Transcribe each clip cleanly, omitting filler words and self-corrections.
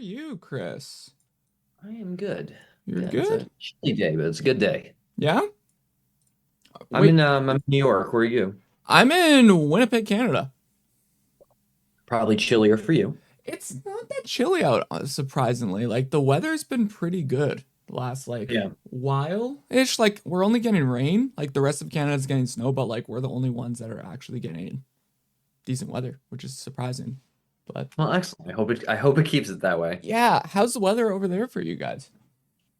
you, Chris? I am good. You're Yeah, it's a good? chilly day, but it's a good day. Yeah? I'm Wait, in New York. Where are you? I'm in Winnipeg, Canada. Probably chillier for you. It's not that chilly out, surprisingly. Like the weather's been pretty good the last Yeah. while-ish. Like we're only getting rain. Like the rest of Canada's getting snow, but like we're the only ones that are actually getting decent weather, which is surprising. But Well, excellent. I hope it keeps it that way. yeah, how's the weather over there for you guys?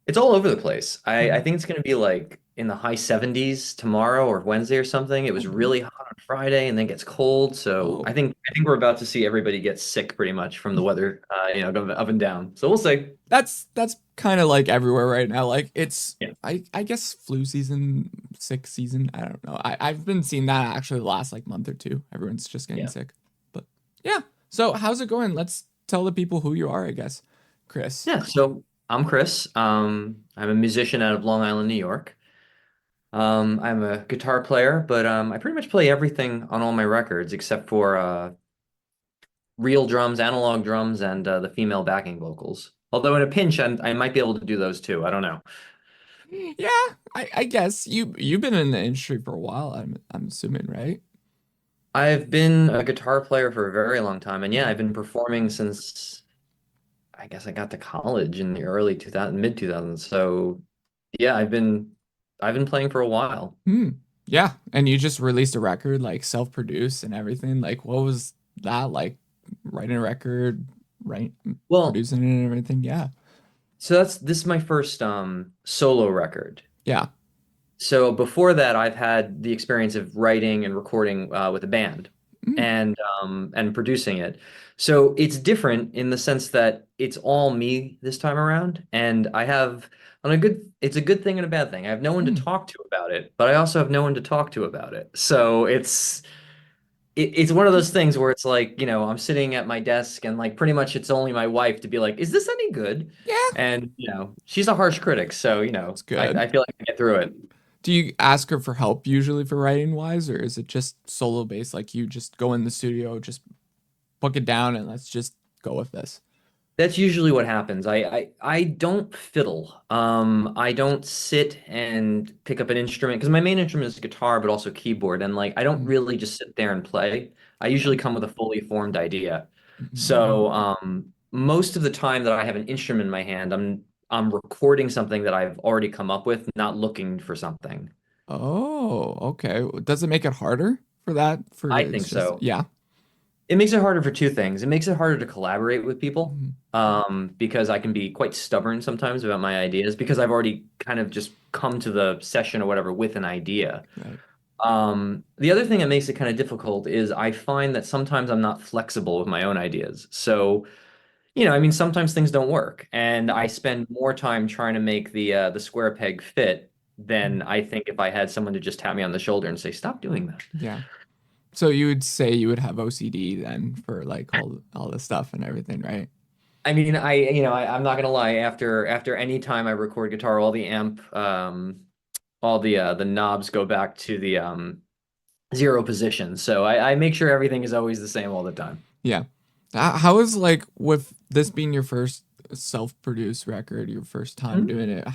It's all over the place. I Mhm. think it's going to be like in the high 70s tomorrow or Wednesday or something. It Oh, was really? really hot on Friday and then gets cold. So I Oh. think I think we're about to see everybody get sick pretty much from the weather, going up and down. So we'll see. That's kind of like everywhere right now. Like it's Yeah. I guess flu season, sick season. I don't know. I've been seeing that actually the last like month or two. Everyone's just getting Yeah. sick. But yeah. So how's it going? Let's tell the people who you are, I guess. Chris. Yeah. So I'm Chris. I'm a musician out of Long Island, New York. I'm a guitar player, but I pretty much play everything on all my records except for real drums, analog drums, and the female backing vocals. Although in a pinch, I might be able to do those too. I don't know. Yeah, I guess you've been in the industry for a while. I'm assuming, right? I've been a guitar player for a very long time, and yeah, I've been performing since I guess I got to college in the early 2000, mid 2000s. So yeah, I've been playing for a while. Hmm. Yeah, and you just released a record like self-produced and everything. Like what was that like writing a record, right Well, producing it and everything? Yeah. so this is my first solo record. Yeah. So before that, I've had the experience of writing and recording with a band Mm, and producing it. So it's different in the sense that it's all me this time around, and I have on a good. It's a good thing and a bad thing. I have no one to mm. talk to about it, but I also have no one to talk to about it. So it's one of those things where it's like, I'm sitting at my desk and like pretty much it's only my wife to be like, is this any good? Yeah, And she's a harsh critic, so it's I, good. I feel like I get through it. Do you ask her for help usually for writing wise, or is it just solo based? Like you just go in the studio, just book it down, and let's just go with this. That's usually what happens. I don't fiddle. I don't sit and pick up an instrument because my main instrument is guitar, but also keyboard. And like I don't Mm, really just sit there and play. I yeah. usually come with a fully formed idea. Mhm. So most of the time that I have an instrument in my hand, I'm recording something that I've already come up with, not looking for something. Oh, okay. Does it make it harder for that? For I it's think just so. yeah. It makes it harder for two things. It makes it harder to collaborate with people, Mhm. because I can be quite stubborn sometimes about my ideas because I've already kind of just come to the session or whatever with an idea. Right. The other thing that makes it kind of difficult is I find that sometimes I'm not flexible with my own ideas. So, I mean, sometimes things don't work, and I spend more time trying to make the square peg fit than Mhm. I think if I had someone to just tap me on the shoulder and say, "Stop doing that." Yeah. So you would say you would have OCD then for like all the stuff and everything, right? I mean, I'm not gonna lie. After any time I record guitar, all the knobs go back to the zero position. So I make sure everything is always the same all the time. Yeah. How is like with this being your first self-produced record, your first time Mhm. doing it?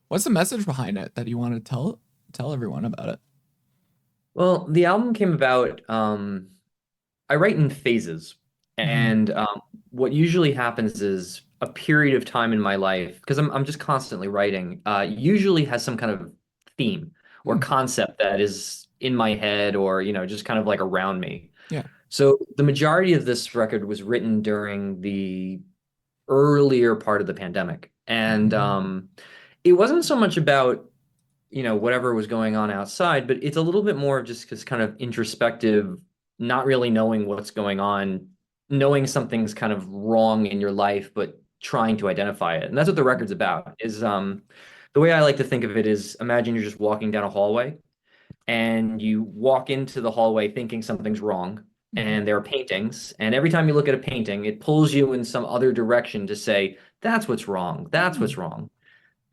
What's the message behind it that you want to tell everyone about it? Well, the album came about. I write in phases, Hmm. and what usually happens is a period of time in my life because I'm just constantly writing. Usually has some kind of theme or Hmm. concept that is in my head or just kind of like around me. Yeah. So the majority of this record was written during the earlier part of the pandemic. And Hmm. it wasn't so much about, whatever was going on outside, but it's a little bit more of just because kind of introspective, not really knowing what's going on, knowing something's kind of wrong in your life, but trying to identify it. And that's what the record's about, is the way I like to think of it is imagine you're just walking down a hallway and you walk into the hallway thinking something's wrong Hmm. and there are paintings, and every time you look at a painting it pulls you in some other direction to say that's what's wrong, that's Hmm. what's wrong.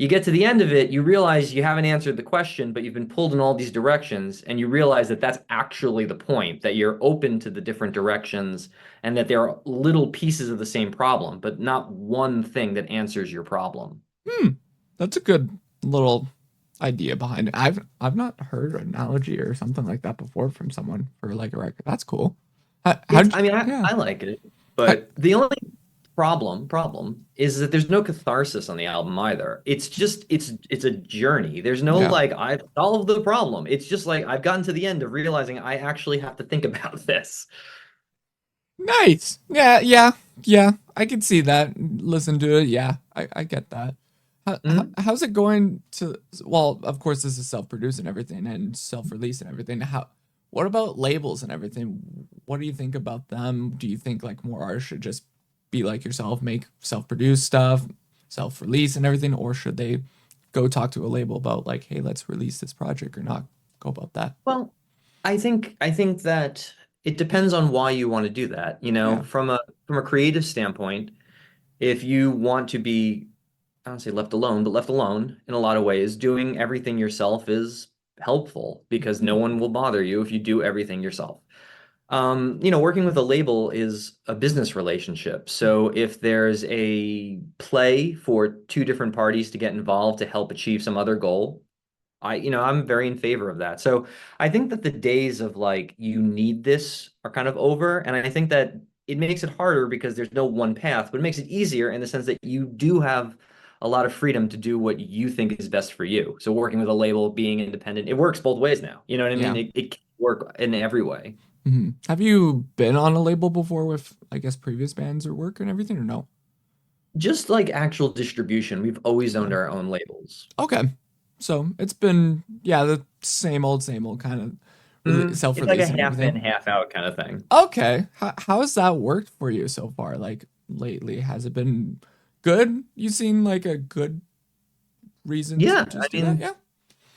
you get to the end of it, you realize you haven't answered the question, but you've been pulled in all these directions, and you realize that that's actually the point, that you're open to the different directions and that there are little pieces of the same problem, but not one thing that answers your problem. Hmm. That's a good little idea behind it. I've not heard an analogy or something like that before from someone for like a record. That's cool. It's, How'd I mean, yeah. I like it, How, but the only problem is that there's no catharsis on the album either. It's just it's a journey. There's no yeah. like I've solved the problem. It's just like I've gotten to the end of realizing I actually have to think about this. Nice. Yeah, yeah, yeah. I can see that. Listen to it. Yeah, I get that. Mhm. How's it going to, well, of course, this is self-produced and everything and self-release and everything. What about labels and everything? What do you think about them? Do you think like more artists should just be like yourself, make self-produced stuff, self-release and everything, or should they go talk to a label about like, hey, let's release this project or not go about that? Well, I think that it depends on why you want to do that. You know, Yeah. from a creative standpoint, if you want to be, I don't say left alone, but left alone in a lot of ways, doing everything yourself is helpful because no one will bother you if you do everything yourself. Working with a label is a business relationship. So if there's a play for two different parties to get involved to help achieve some other goal, I'm very in favor of that. So I think that the days of like, you need this are kind of over. And I think that it makes it harder because there's no one path, but it makes it easier in the sense that you do have a lot of freedom to do what you think is best for you. So working with a label, being independent, it works both ways now. You know what I mean? Yeah. It can work in every way. Have you been on a label before with, I guess, previous bands or work and everything, or no? Just like actual distribution, we've always Okay. owned our own labels. Okay. So it's been, yeah, the same old kind of It's like a self-release and half in, everything. half out kind of thing. Okay. How has that worked for you so far? Like lately, has it been good? You seen like a good reason to Yeah, I just do that? mean, Yeah.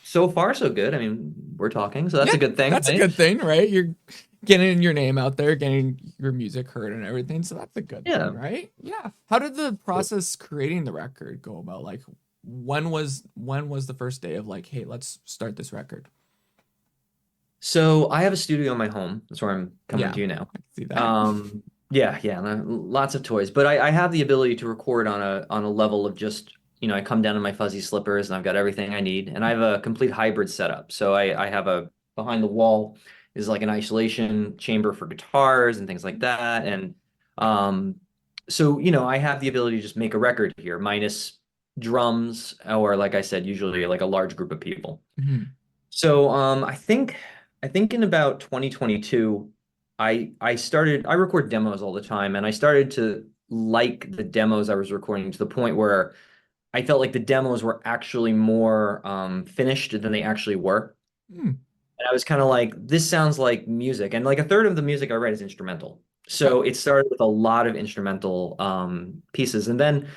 so far so good. I mean, we're talking, so that's Yeah. a good thing, That's a right? good thing, right? You're getting your name out there, getting your music heard and everything. So that's a good thing, Yeah. right? Yeah. How did the process creating the record go about? Like when was the first day of like, hey, let's start this record? So I have a studio in my home. That's where I'm coming Yeah. to you now. I can see that. Yeah, lots of toys, but I have the ability to record on a level of just, I come down in my fuzzy slippers and I've got everything I need, and I have a complete hybrid setup. So I have a behind the wall is like an isolation chamber for guitars and things like that, and um, so I have the ability to just make a record here, minus drums, or like I said, usually like a large group of people. Mhm. So I think in about 2022, I record demos all the time, and I started to like the demos I was recording to the point where I felt like the demos were actually more finished than they actually were. Hmm. And I was kind of like, this sounds like music. And like a third of the music I write is instrumental. Okay. So it started with a lot of instrumental pieces. And then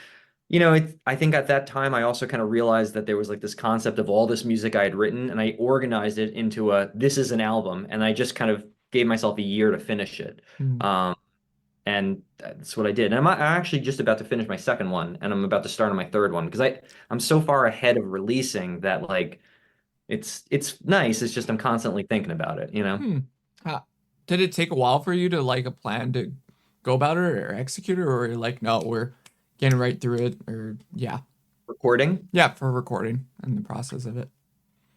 I think at that time I also kind of realized that there was like this concept of all this music I had written, and I organized it into this is an album, and I just kind of gave myself a year to finish it. Hmm. Um, and that's what I did. And I'm actually just about to finish my second one, and I'm about to start on my third one because I'm so far ahead of releasing that like it's nice. It's just I'm constantly thinking about it, you know? Hmm. How, did it take a while for you to like a plan to go about it or execute it, or were you like, no, we're getting right through it, or yeah, Recording. yeah, for recording and the process of it.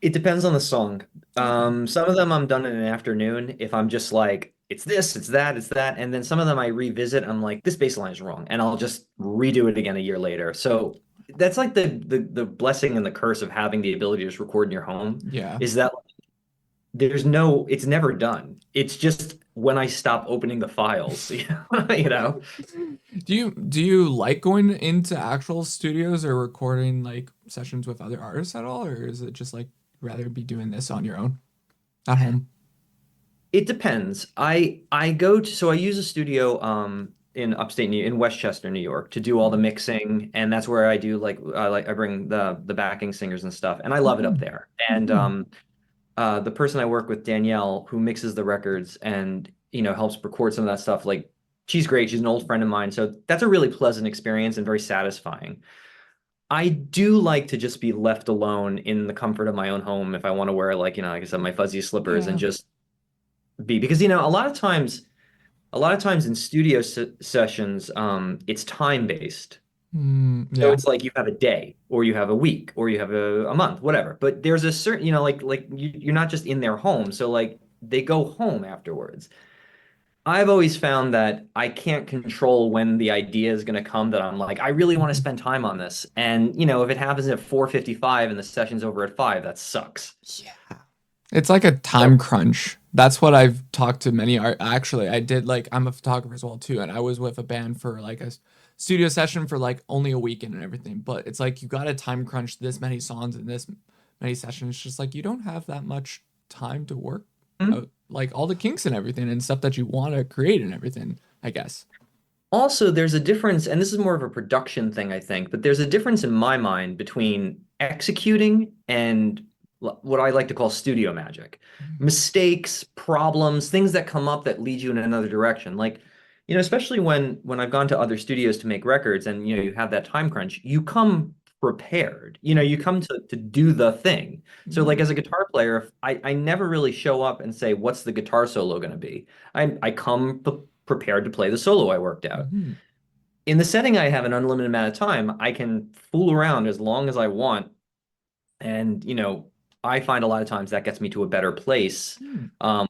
It depends on the song. Okay. Some of them I'm done in an afternoon if I'm just like, it's this, it's that, it's that. And then some of them I revisit, I'm like, this bass line is wrong. And I'll just redo it again a year later. So that's like the blessing and the curse of having the ability to just record in your home Yeah. is that it's never done. It's just when I stop opening the files, you know? Do you like going into actual studios or recording like sessions with other artists at all, or is it just like rather be doing this on your own at home? It depends. I use a studio in in Westchester, New York to do all the mixing, and that's where I do I bring the backing singers and stuff, and I love it up Mhm. there. And Mhm. the person I work with, Danielle, who mixes the records and helps record some of that stuff, like she's great. She's an old friend of mine, so that's a really pleasant experience and very satisfying. I do like to just be left alone in the comfort of my own home if I want to wear like, like I said, my fuzzy slippers and Yeah. just be because a lot of times in studio sessions, it's time based. So Yeah. it's like you have a day or you have a week or you have a month, whatever. But there's a certain, like you're not just in their home. So like they go home afterwards. I've always found that I can't control when the idea is going to come that I'm like, I really want to Mhm. spend time on this. And, if it happens at 4:55 and the session's over at 5, that sucks. Yeah. It's like a So, time crunch. That's what I've talked to many art. Actually, I did like I'm a photographer as well too, and I was with a band for like a studio session for like only a weekend and everything. But it's like you got to time crunch this many songs in this many sessions. It's just like you don't have that much time to work mhm. out like all the kinks and everything and stuff that you want to create and everything, I guess. Also, there's a difference, and this is more of a production thing, I think, but there's a difference in my mind between executing and what I like to call studio magic. Mistakes, problems, things that come up that lead you in another direction. Like, especially when I've gone to other studios to make records and you have that time crunch, you come prepared. You come to do the thing. So like Mm-hmm. as a guitar player, I never really show up and say, what's the guitar solo going to be? I come prepared to play the solo I worked out. Mm-hmm. In the setting I have an unlimited amount of time, I can fool around as long as I want. And, I find a lot of times that gets me to a better place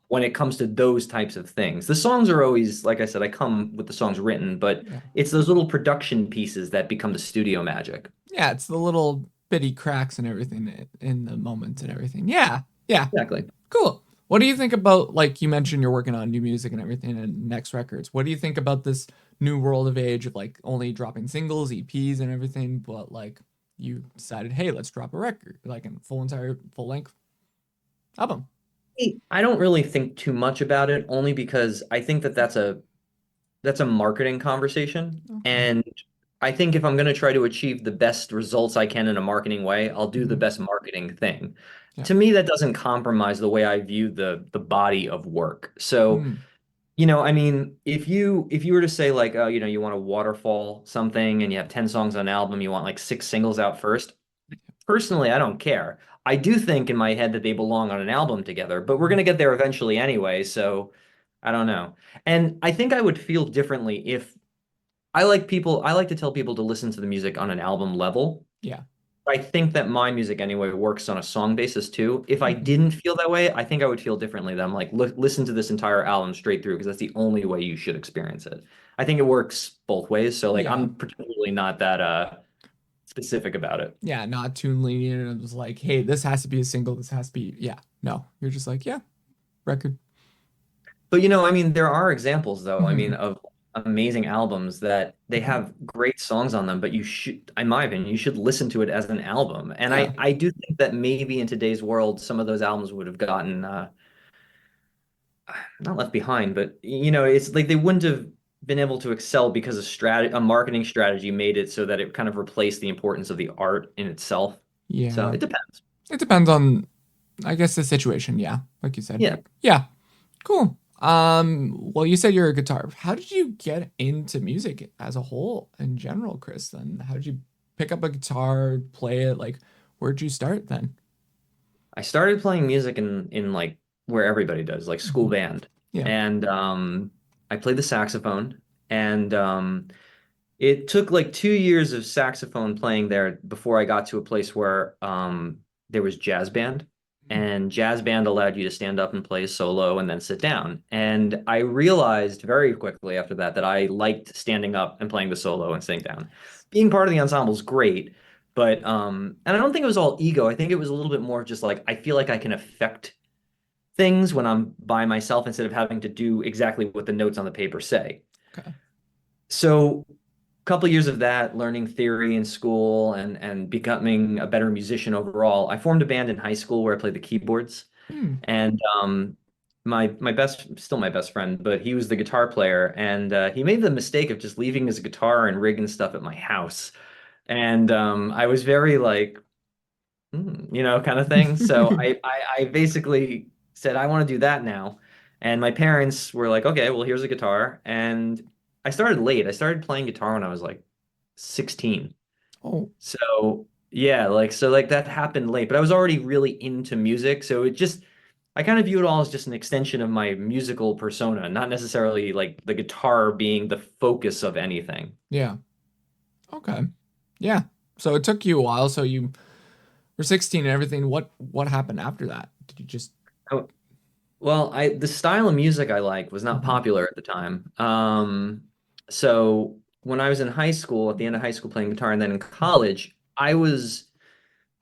when it comes to those types of things. The songs are always, like I said, I come with the songs written, but Yeah. it's those little production pieces that become the studio magic. Yeah, it's the little bitty cracks and everything in the moments and everything. Yeah. Yeah. Exactly. Cool. What do you think about, like you mentioned, you're working on new music and everything and next records? What do you think about this new world of age of like only dropping singles, EPs, and everything, but like you decided, hey, let's drop a record, like a full length album? I don't really think too much about it, only because I think that that's a marketing conversation. Okay. And I think if I'm going to try to achieve the best results I can in a marketing way, I'll do the Hmm. best marketing thing. Yeah. To me, that doesn't compromise the way I view the body of work. So, Mm. I mean, if you were to say like, oh, you want to waterfall something and you have 10 songs on an album, you want like 6 singles out first. Personally, I don't care. I do think in my head that they belong on an album together, but we're going to get there eventually anyway, so I don't know. And I think I would feel differently if I like to tell people to listen to the music on an album level. Yeah. I think that my music anyway works on a song basis too. If I Hmm. didn't feel that way, I think I would feel differently. That I'm like, look, listen to this entire album straight through because that's the only way you should experience it. I think it works both ways. So like Yeah. I'm particularly not that specific about it. Yeah. Not too lenient. And it was like, hey, this has to be a single. This has to be, yeah. No, you're just like, yeah, record. But I mean, there are examples though. I mean, Hmm. of amazing albums that they Hmm. have great songs on them, but you should, in my opinion, you should listen to it as an album. And Yeah. I do think that maybe in today's world, some of those albums would have gotten not left behind, but it's like they wouldn't have been able to excel because a marketing strategy made it so that it kind of replaced the importance of the art in itself. So Yeah. it depends. It depends on, I guess, the situation. Yeah. Like you said. Yeah. Yeah. Cool. Well, you said you're a guitar. How did you get into music as a whole in general, Chris? Then how did you pick up a guitar, play it? Like, where'd you start then? I started playing music in like where everybody does, like school Hmm. band. Yeah. And I played the saxophone. And it took like 2 years of saxophone playing there before I got to a place where there was jazz band. And jazz band allowed you to stand up and play solo and then sit down. And I realized very quickly after that that I liked standing up and playing the solo and sitting down. Being part of the ensemble is great, but and I don't think it was all ego. I think it was a little bit more just like I feel like I can affect things when I'm by myself instead of having to do exactly what the notes on the paper say. Okay. So a couple of years of that, learning theory in school and becoming a better musician overall. I formed a band in high school where I played the keyboards, Hmm. and my best still my best friend, but he was the guitar player, and he made the mistake of just leaving his guitar and rig and stuff at my house, and I was very like, kind of thing. So I basically said, I want to do that now. And my parents were like, okay, well, here's a guitar. And I started late. I started playing guitar when I was like 16. Oh, So yeah, like that happened late, but I was already really into music, so it just I kind of view it all as just an extension of my musical persona, not necessarily like the guitar being the focus of anything. yeah. Okay. Yeah. So it took you a while. So you were 16 and everything. What happened after that? Did you just Oh, well, I the style of music I like was not Mhm. popular at the time. So when I was in high school, at the end of high school playing guitar, and then in college,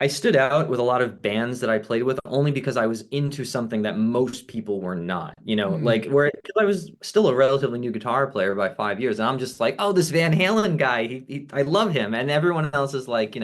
I stood out with a lot of bands that I played with only because I was into something that most people were not. Mm, Like where because I was still a relatively new guitar player by 5 years, and I'm just like, oh, this Van Halen guy, I love him, and everyone else is like,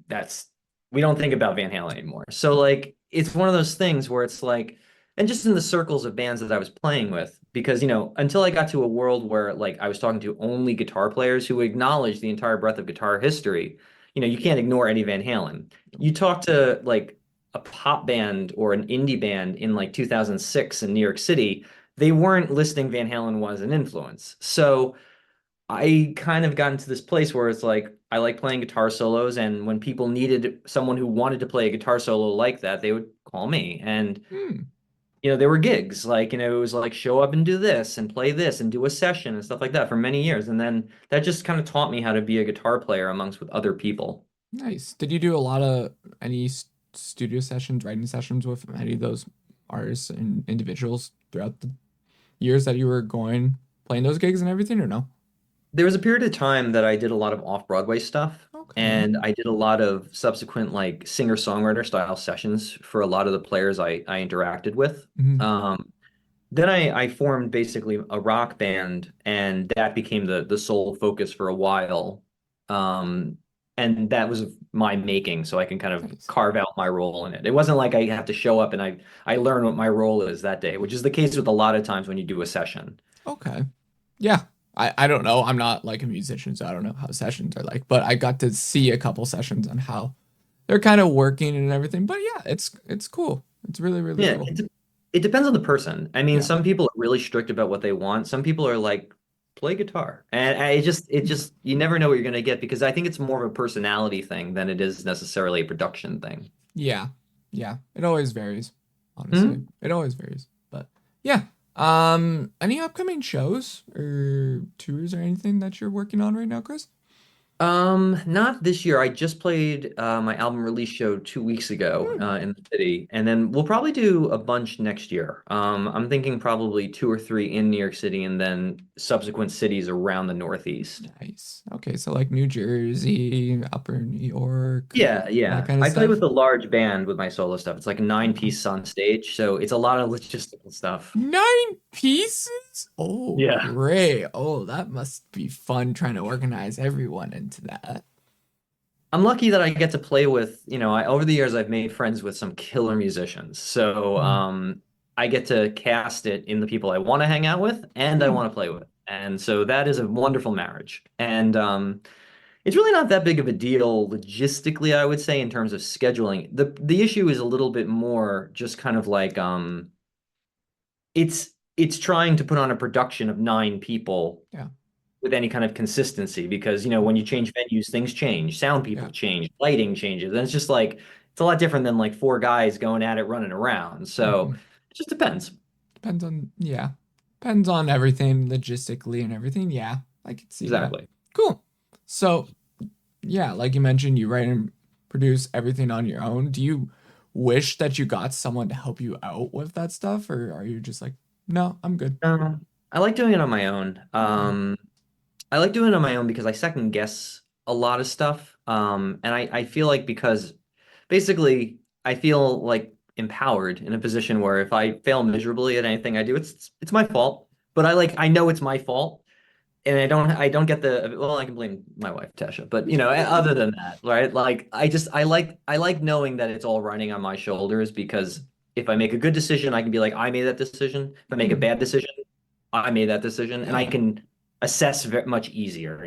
that's we don't think about Van Halen anymore. So like it's one of those things where it's like, and just in the circles of bands that I was playing with, because until I got to a world where like I was talking to only guitar players who acknowledge the entire breadth of guitar history, you can't ignore Eddie Van Halen. You talk to like a pop band or an indie band in like 2006 in New York City, they weren't listing Van Halen was an influence. So I kind of got into this place where it's like I like playing guitar solos, and when people needed someone who wanted to play a guitar solo like that, they would call me. And mm. there were gigs like it was like show up and do this and play this and do a session and stuff like that for many years. And then that just kind of taught me how to be a guitar player amongst with other people. Nice. Did you do a lot of any studio sessions, writing sessions with any of those artists and individuals throughout the years that you were going playing those gigs and everything, or no? There was a period of time that I did a lot of off-Broadway stuff, Okay. and I did a lot of subsequent like singer-songwriter style sessions for a lot of the players I interacted with. Mhm. Then I formed basically a rock band, and that became the sole focus for a while. Um, and that was of my making, so I can kind of Nice. carve out my role in it. It wasn't like I have to show up and I learn what my role is that day, which is the case with a lot of times when you do a session. Okay. Yeah. I don't know. I'm not like a musician, so I don't know how sessions are like, but I got to see a couple sessions on how they're kind of working and everything. But yeah, it's cool. It's really, really Yeah, cool. it depends on the person. I mean, Yeah. some people are really strict about what they want. Some people are like, play guitar. And it just, you never know what you're going to get because I think it's more of a personality thing than it is necessarily a production thing. Yeah. Yeah. It always varies, honestly. Hmm? It always varies. But yeah. Any upcoming shows or tours or anything that you're working on right now, Chris? Not this year. I just played my album release show 2 weeks ago Hmm. in the city, and then we'll probably do a bunch next year. I'm thinking probably two or three in New York City, and then subsequent cities around the Northeast. Nice. Okay, so like New Jersey, Upper New York, Yeah, that yeah. kind of I play stuff. with a large band with my solo stuff. It's like a nine Wow. piece on stage, so it's a lot of logistical stuff. 9 pieces? Oh, Yeah. great. Oh, that must be fun trying to organize everyone into that. I'm lucky that I get to play with, over the years I've made friends with some killer musicians. So Hmm. I get to cast it in the people I want to hang out with and I Hmm. want to play with. And so that is a wonderful marriage. And it's really not that big of a deal logistically, I would say, in terms of scheduling. The issue is a little bit more just kind of like it's trying to put on a production of nine people Yeah, with any kind of consistency because when you change venues, things change, sound yeah. people change, lighting changes, and it's just like it's a lot different than like four guys going at it running around. So Hmm. it just depends. Depends on, yeah. Depends on everything logistically and everything. Yeah, I can see that. Exactly. Cool. So, yeah, like you mentioned, you write and produce everything on your own. Do you wish that you got someone to help you out with that stuff, or are you just like, no, I'm good? I like doing it on my own. Okay. I like doing it on my own because I second guess a lot of stuff. And I feel like because basically I feel like empowered in a position where if I fail miserably at anything I do, it's my fault. But I know it's my fault. And I don't get the well, I can blame my wife, Tasha. But other than that, right? Like I like knowing that it's all running on my shoulders because if I make a good decision, I can be like, I made that decision. If I make a Hmm. bad decision, I made that decision, and I Yeah. can assess very much easier.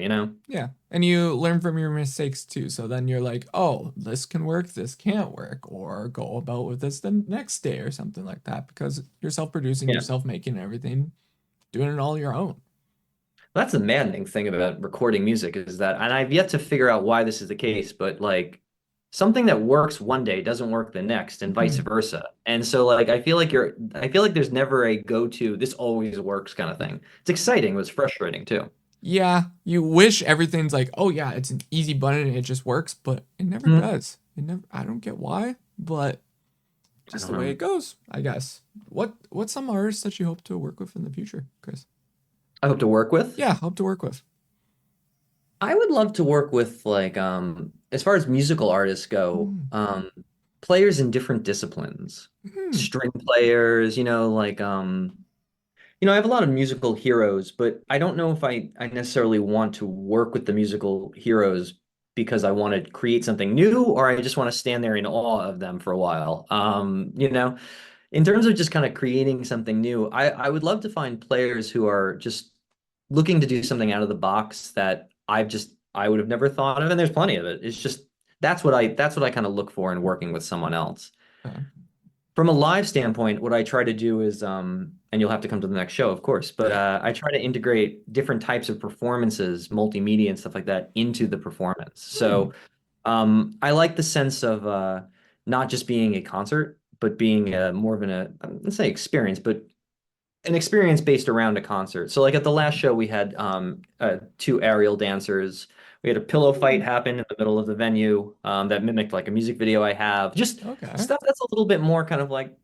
Yeah. And you learn from your mistakes too. So then you're like, oh, this can work, this can't work, or go about with this the next day or something like that because you're self-producing, you're Yeah. self-making everything, doing it all your own. That's the maddening thing about recording music is that, and I've yet to figure out why this is the case, but like something that works one day doesn't work the next and vice Mhm. versa. And so like I feel like there's never a go-to, this always works kind of thing. It's exciting, but it's frustrating too. Yeah, you wish everything's like, oh yeah, it's an easy button and it just works, but it never Mhm. does. It never. I don't get why, but I just don't the way know. it goes, I guess. What's some artists that you hope to work with in the future, Chris? I hope to work with. Yeah, hope to work with. I would love to work with like as far as musical artists go, Hmm. players in different disciplines. Hmm. String players, I have a lot of musical heroes, but I don't know if I necessarily want to work with the musical heroes because I want to create something new or I just want to stand there in awe of them for a while. In terms of just kind of creating something new, I would love to find players who are just looking to do something out of the box that I would have never thought of, and there's plenty of it. It's just that's what I kind of look for in working with someone else. Uh, From a live standpoint, what I try to do is, and you'll have to come to the next show, of course, but yeah. I try to integrate different types of performances, multimedia and stuff like that into the performance. Hmm. So I like the sense of not just being a concert, but being more of let's say experience, but an experience based around a concert. So like at the last show, we had two aerial dancers. We had a pillow fight Hmm. happen in the middle of the venue that mimicked like a music video I have. Just Okay. stuff that's a little bit more kind of like,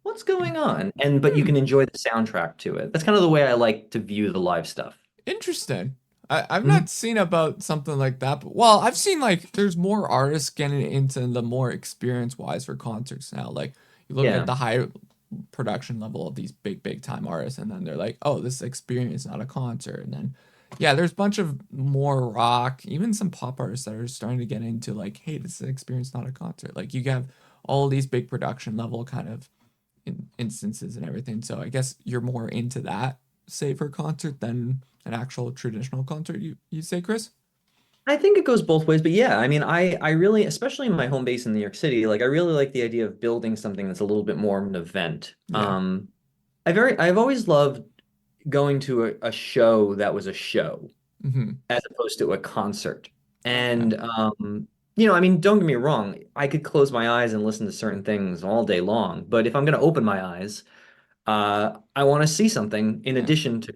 what's going on? And but you Hmm. can enjoy the soundtrack to it. That's kind of the way I like to view the live stuff. Interesting. I've Mhm. not seen about something like that, but well, I've seen like there's more artists getting into the more experience wise for concerts now. Like you look at Yeah. the high production level of these big time artists, and then they're like, oh, this is experience, not a concert. And then yeah, there's a bunch of more rock, even some pop artists that are starting to get into like, hey, this is an experience, not a concert. Like you have all these big production level kind of instances and everything. So I guess you're more into that safer concert than an actual traditional concert. You say, Chris? I think it goes both ways, but yeah, I mean, I really, especially in my home base in New York City, like I really like the idea of building something that's a little bit more of an event. Yeah. I've always loved going to a show that was a show Hmm. as opposed to a concert. Okay. And I mean, don't get me wrong, I could close my eyes and listen to certain things all day long, but if I'm going to open my eyes, I want to see something in Yeah. addition to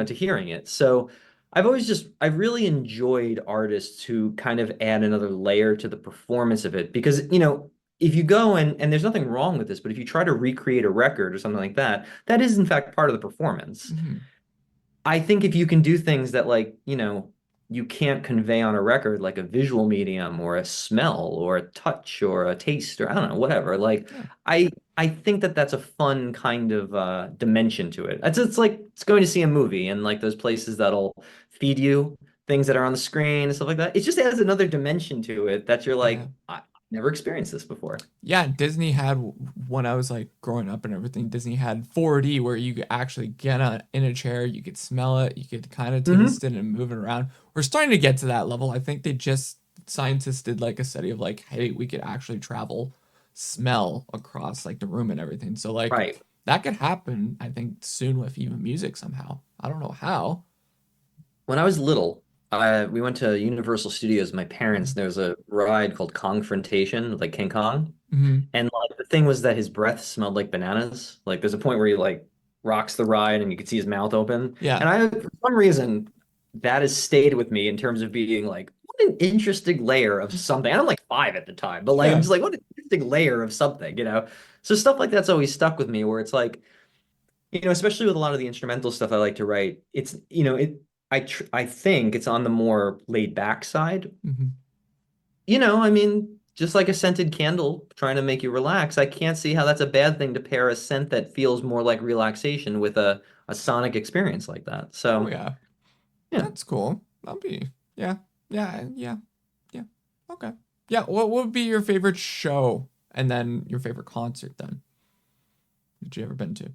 to hearing it. So I've really enjoyed artists who kind of add another layer to the performance of it because, if you go and there's nothing wrong with this, but if you try to recreate a record or something like that, that is in fact part of the performance. Hmm. I think if you can do things that like, you can't convey on a record, like a visual medium or a smell or a touch or a taste or I don't know, whatever. Like Yeah. I think that that's a fun kind of dimension to it. It's like it's going to see a movie and like those places that'll feed you things that are on the screen and stuff like that. It just adds another dimension to it that you're Yeah. like, I never experienced this before. Yeah, Disney had when I was like growing up and everything, Disney had 4D where you could actually get in a chair, you could smell it, you could kind of Hmm. taste it and move it around. We're starting to get to that level. I think they just scientists did like a study of like, hey, we could actually travel smell across like the room and everything. So like Right. that could happen, I think, soon with even music somehow. I don't know how. When I was little, we went to Universal Studios with my parents. And there was a ride called Kongfrontation, with, like King Kong. Hmm. And like the thing was that his breath smelled like bananas. Like there's a point where he like rocks the ride and you could see his mouth open. Yeah. And for some reason, that has stayed with me in terms of being like, what an interesting layer of something. I'm like 5 at the time, but like I'm Yeah. just like, what an interesting layer of something. So stuff like that's always stuck with me where it's like, especially with a lot of the instrumental stuff I like to write, it's, I think it's on the more laid back side. Hmm. I mean, just like a scented candle trying to make you relax, I can't see how that's a bad thing to pair a scent that feels more like relaxation with a sonic experience like that. Oh So, yeah. yeah. That's cool. That'll be yeah. Yeah. Yeah. Yeah. Okay. Yeah. What would be your favorite show and then your favorite concert then? That you ever been to?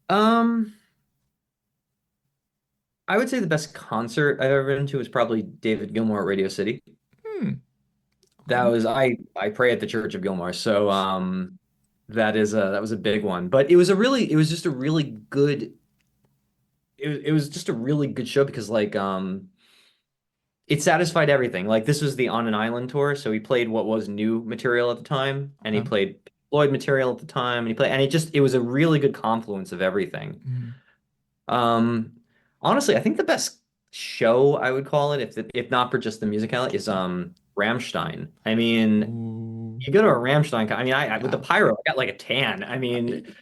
Um, I would say the best concert I've ever been to is probably David Gilmour at Radio City. Hmm. That Okay. was I pray at the Church of Gilmour. So, that was a big one. But it was just a really good it was just a really good show because like it satisfied everything. Like this was the On an Island tour, so he played what was new material at the time, and he Okay. played Floyd material at the time, and he played, and it was a really good confluence of everything. Mhm. Um, Honestly, I think the best show I would call it, if not for just the musicality, is Yeah. Rammstein. I mean, Ooh. you go to a Rammstein, I mean, I with the Yeah. pyro, I got like a tan. I mean,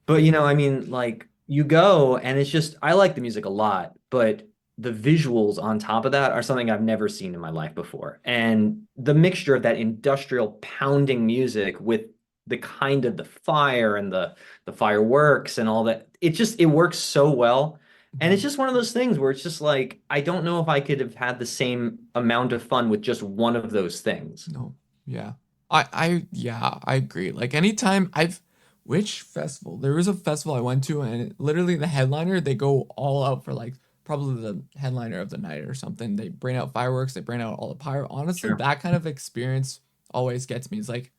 but I mean, like you go and it's just I like the music a lot, but the visuals on top of that are something I've never seen in my life before. And the mixture of that industrial pounding music with the kind of the fire and the fireworks and all that, it works so well. And it's Mhm. just one of those things where it's just like I don't know if I could have had the same amount of fun with just one of those things. No. Yeah. Yeah, I agree. Like anytime which festival? There was a festival I went to and literally the headliner, they go all out for like probably the headliner of the night or something. They bring out fireworks, they bring out all the pyro. Honestly, Sure. that kind of experience always gets me. It's like,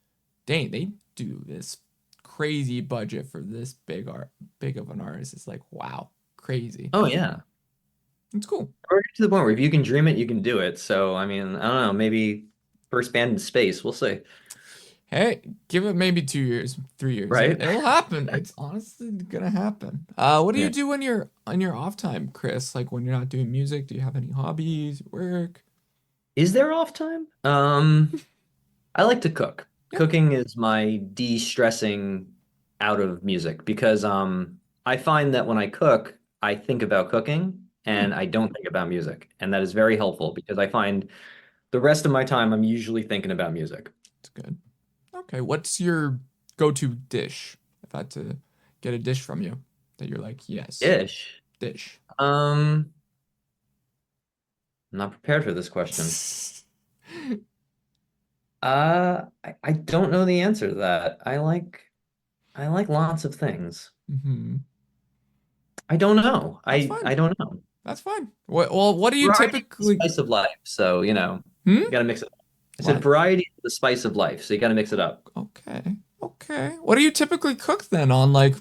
dang, they do this crazy budget for this big of an artist. It's like, wow, crazy. Oh yeah. It's cool. We're to the point where if you can dream it, you can do it. So, I mean, I don't know, maybe first band in space. We'll see. Hey, give it maybe 2 years, 3 years. Right? It'll happen. It's honestly gonna happen. What do you Yeah. do when you're on your off time, Chris? Like when you're not doing music, do you have any hobbies, work? Is there off time? I like to cook. Yeah. Cooking is my de-stressing out of music because I find that when I cook, I think about cooking Hmm, and I don't think about music. And that is very helpful because I find the rest of my time I'm usually thinking about music. it's good. Okay, what's your go-to dish? If I had to get a dish from you that you're like, yes, Ish. dish. I'm not prepared for this question. I don't know the answer to that. I like lots of things. Hmm. I don't know. That's I fine. don't know. That's fine. Well, what do you Variety is the typically? spice of life. So, Hmm? you got to mix it up. I said What? variety is the spice of life. So you got to mix it up. Okay. Okay. What do you typically cook then on like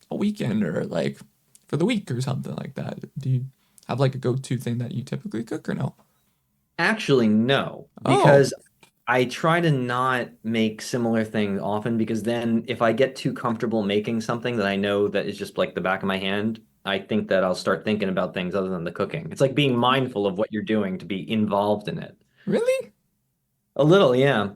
a weekend or like for the week or something like that? Do you have like a go-to thing that you typically cook or no? Actually, no, Oh, because I try to not make similar things often because then if I get too comfortable making something that I know that is just like the back of my hand, I think that I'll start thinking about things other than the cooking. It's like being mindful of what you're doing to be involved in it. really? A little, yeah.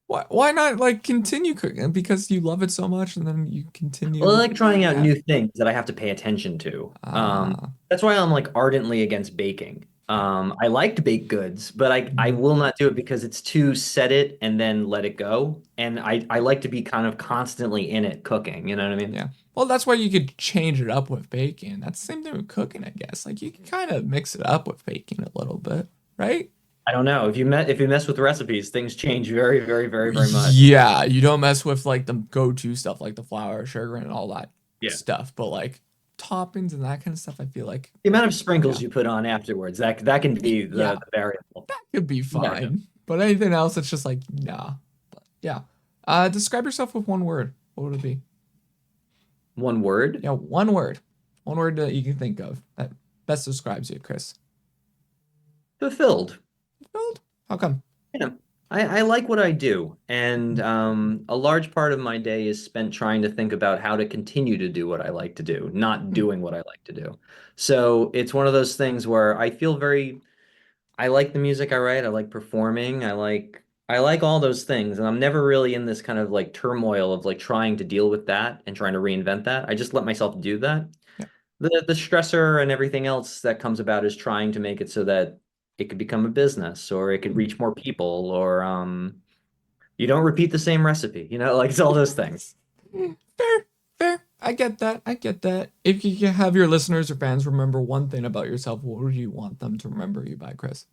Why not like continue cooking? Because you love it so much and then you Well, I continue. like trying out Yeah. new things that I have to pay attention to. Ah. That's why I'm like ardently against baking. Yeah. I liked baked goods, but I Mhm. will not do it because it's too set it and then let it go. And I like to be kind of constantly in it cooking. You know what I mean? Yeah. Well, that's why you could change it up with baking. That's the same thing with cooking, I guess. Like you can kind of mix it up with baking a little bit, right? I don't know. If you mess with recipes, things change very, very, very, very much. Yeah, you don't mess with like the go-to stuff like the flour, sugar, and all that Yeah. stuff. But like toppings and that kind of stuff, I feel like, The amount of sprinkles yeah, you put on afterwards, that can be yeah, the variable. that could be You never know. fine. But anything else, it's just like, nah. But yeah. Describe yourself with one word. What would it be? One word, Yeah, one word. One word that you can think of that best describes you, Chris. fulfilled. Fulfilled? How come? Yeah, I like what I do, and a large part of my day is spent trying to think about how to continue to do what I like to do, not Hmm. doing what I like to do. So it's one of those things where I feel I like the music I write, I like performing, I like all those things, and I'm never really in this kind of like turmoil of like trying to deal with that and trying to reinvent that. I just let myself do that. Yeah. The stressor and everything else that comes about is trying to make it so that it could become a business or it could Hmm. reach more people or you don't repeat the same recipe, like it's all those things. Fair, fair. I get that. I get that. If you could have your listeners or fans remember one thing about yourself, what would you want them to remember you by, Chris?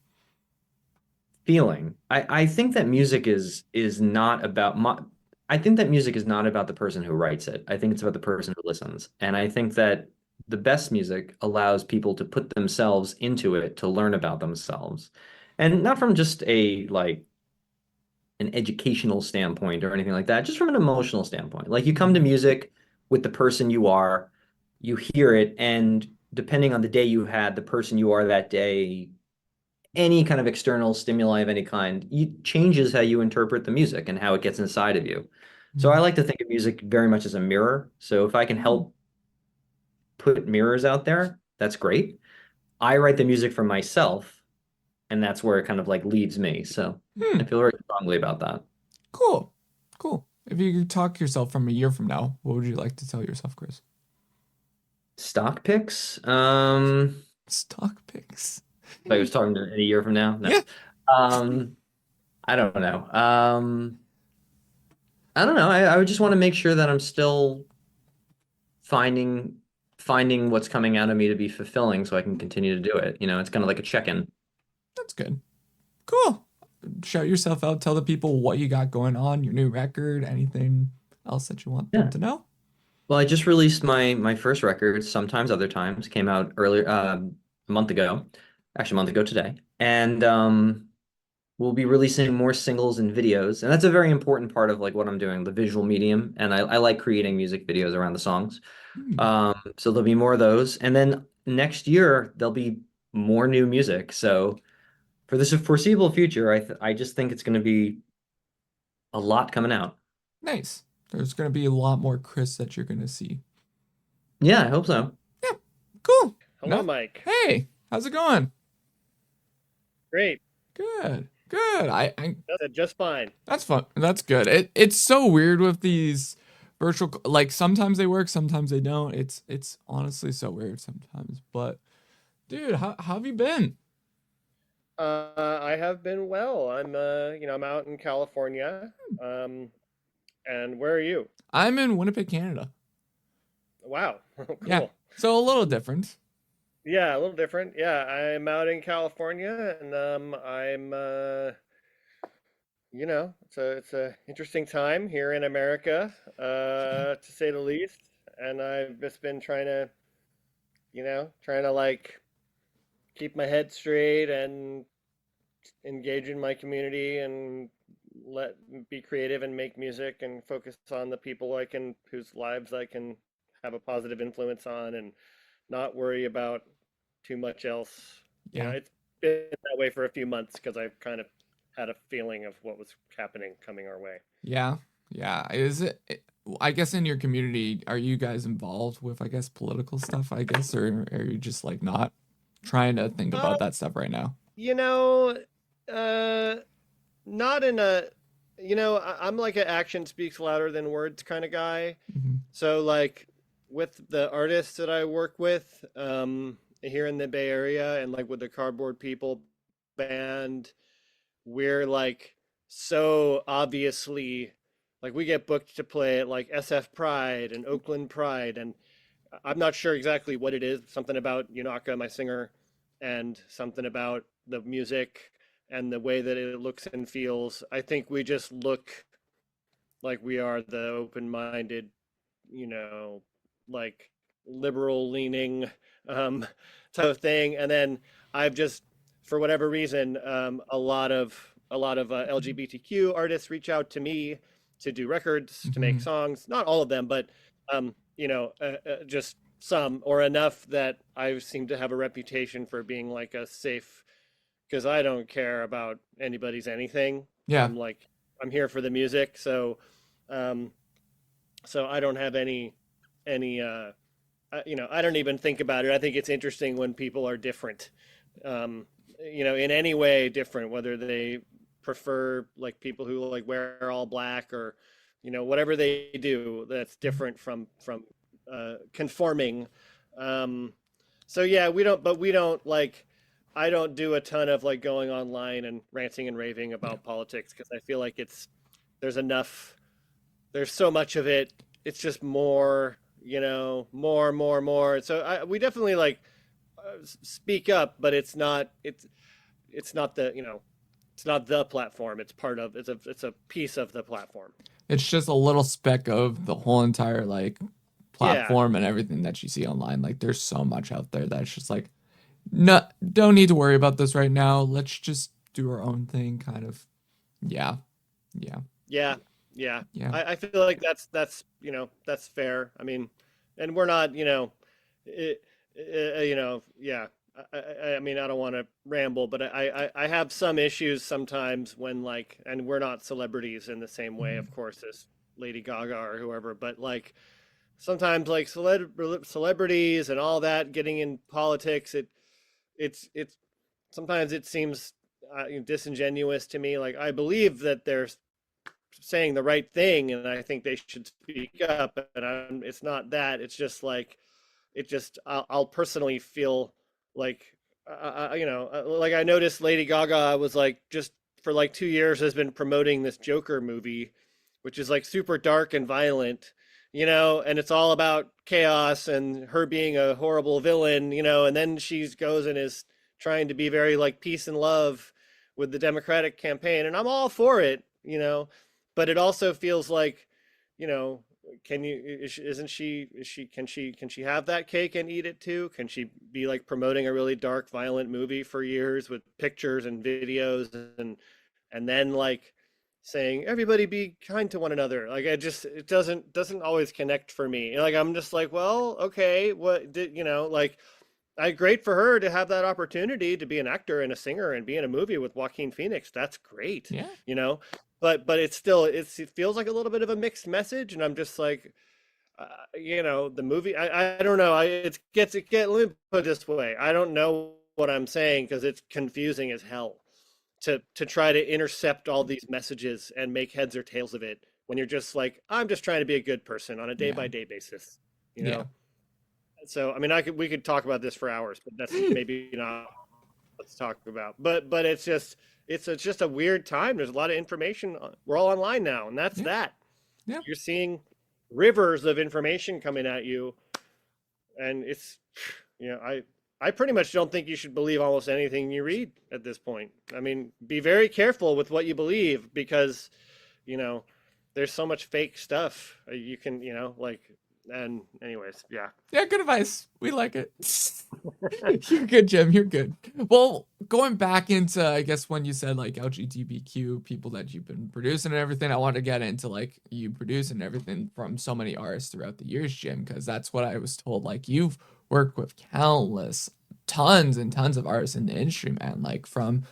Feeling. I think that music is not about my I think that music is not about the person who writes it. I think it's about the person who listens. And I think that the best music allows people to put themselves into it to learn about themselves. And not from just a like an educational standpoint or anything like that, just from an emotional standpoint. Like you come to Mhm. music with the person you are, you hear it, and depending on the day you had, the person you are that day, any kind of external stimuli of any kind, it changes how you interpret the music and how it gets inside of you. So I Mm. like to think of music very much as a mirror. So if I can Mm. help put mirrors out there, that's great. I write the music for myself, and that's where it kind of like leads me. So I Hmm. feel very strongly about that. Cool. Cool. If you could talk to yourself from a year from now, what would you like to tell yourself, Chris? Stock picks. Stock picks. If I was talking to in a year from now, no. Yeah. Um, I don't know. I don't know. I would just want to make sure that I'm still finding finding what's coming out of me to be fulfilling so I can continue to do it. It's kind of like a check-in. That's good. Cool. Shout yourself out. Tell the people what you got going on, your new record, anything else that you want them Yeah. to know. Well, I just released my first record, Sometimes Other Times, came out earlier a month ago, actually a month ago today. And we'll be releasing more singles and videos. And that's a very important part of like what I'm doing, the visual medium. And I like creating music videos around the songs. Hmm. So there'll be more of those. And then next year there'll be more new music. So for this foreseeable future, I just think it's going to be a lot coming out. Nice. There's going to be a lot more Chris that you're going to see. Yeah, I hope so. Yeah. Cool. Hello, No. Mike. Hey, how's it going? Great. Good. Good. Just fine. That's fun. That's good. It's so weird with these like sometimes they work, sometimes they don't. It's honestly so weird sometimes. But dude, how have you been? I have been well. I'm out in California. Um, and where are you? I'm in Winnipeg, Canada. Wow. Yeah. Cool. So a little different. Yeah, a little different. Yeah, I'm out in California, and it's a interesting time here in America, to say the least. And I've just been trying to like keep my head straight and engage in my community and let be creative and make music and focus on the people whose lives I can have a positive influence on and not worry about too much else. Yeah. It's been that way for a few months because I've kind of had a feeling of what was happening coming our way. Yeah. Yeah. I guess in your community, are you guys involved with, I guess, political stuff, I guess, or are you just like not trying to think Uh, about that stuff right now? you know, uh, not in a, I'm like an action speaks louder than words kind of guy. Hmm. So like with the artists that I work with, here in the Bay Area and like with the Cardboard People band, we're like so obviously like we get booked to play at like SF Pride and Oakland Pride, and I'm not sure exactly what it is, something about Yunaka, my singer, and something about the music and the way that it looks and feels. I think we just look like we are the open-minded, you know, like liberal leaning um, type of thing. And then I've just, for whatever reason, a lot of LGBTQ artists reach out to me to do records, to make Hmm. songs. Not all of them, but just some or enough that I seem to have a reputation for being like a safe, because I don't care about anybody's anything. Yeah. I'm here for the music, um, so I don't have any I don't even think about it. I think it's interesting when people are different, um, in any way different, whether they prefer like people who like wear all black or whatever they do that's different from conforming. Um, so yeah, we don't like I don't do a ton of like going online and ranting and raving Yeah. about politics because I feel like there's enough there's so much of it. It's just more, more. So we definitely like speak up, but it's not the platform. It's part of it's a piece of the platform. It's just a little speck of the whole entire like Yeah, platform and everything that you see online. Like there's so much out there that's just like, no, don't need to worry about this right now. Let's just do our own thing, kind of. Yeah. Yeah. yeah, yeah. Yeah. I feel like that's fair. I mean, and we're not. it, yeah. I mean, I don't want to ramble, but I have some issues sometimes when like, and we're not celebrities in the same way, Mhm. of course, as Lady Gaga or whoever, but like sometimes like celebrities and all that getting in politics, it's sometimes it seems disingenuous to me. Like I believe that they're saying the right thing, and I think they should speak up. And it's not that. It's just like I'll personally feel like like I noticed Lady Gaga was like just for like 2 years has been promoting this Joker movie, which is like super dark and violent, and it's all about chaos and her being a horrible villain, and then she goes and is trying to be very like peace and love with the Democratic campaign, and I'm all for it, but it also feels like, you know, can you isn't she is she can she have that cake and eat it too? Can she be like promoting a really dark violent movie for years with pictures and videos, and then like saying everybody be kind to one another? Like it doesn't always connect for me. Like I'm just like, well, okay, what did like great for her to have that opportunity to be an actor and a singer and be in a movie with Joaquin Phoenix. That's great, Yeah. you know. But it's still it feels like a little bit of a mixed message, and I'm just like, the movie. I don't know. Let me put it this way. I don't know what I'm saying because it's confusing as hell to try to intercept all these messages and make heads or tails of it when you're just like, I'm just trying to be a good person on a day Yeah. by day basis, you Yeah. know. So I mean, we could talk about this for hours, but that's maybe not let's talk about. But it's just a weird time. There's a lot of information. We're all online now, and that's Yeah. that. Yeah. You're seeing rivers of information coming at you, and it's I pretty much don't think you should believe almost anything you read at this point. I mean, be very careful with what you believe because you know there's so much fake stuff. You can like and anyways, yeah. Yeah, good advice. We like it. You're good, Jim. You're good. Well, going back into, I guess, when you said like LGBTQ people that you've been producing and everything, I want to get into like you producing everything from so many artists throughout the years, Jim, because that's what I was told. Like you've worked with countless, tons and tons of artists in the industry, man. Like from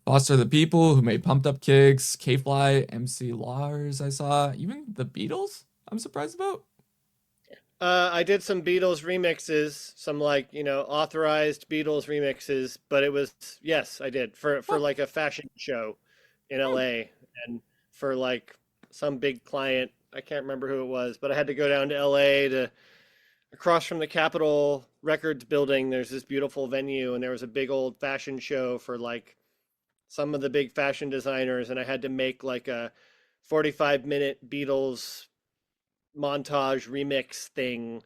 Foster the People, who made Pumped Up Kicks, K-Fly, MC Lars, I saw, even the Beatles. I'm surprised about. I did some Beatles remixes, some like, authorized Beatles remixes, but it was yes, I did for Huh. like a fashion show in Hmm. LA and for like some big client. I can't remember who it was, but I had to go down to LA to across from the Capitol Records building. There's this beautiful venue and there was a big old fashion show for like some of the big fashion designers, and I had to make like a 45-minute Beatles montage remix thing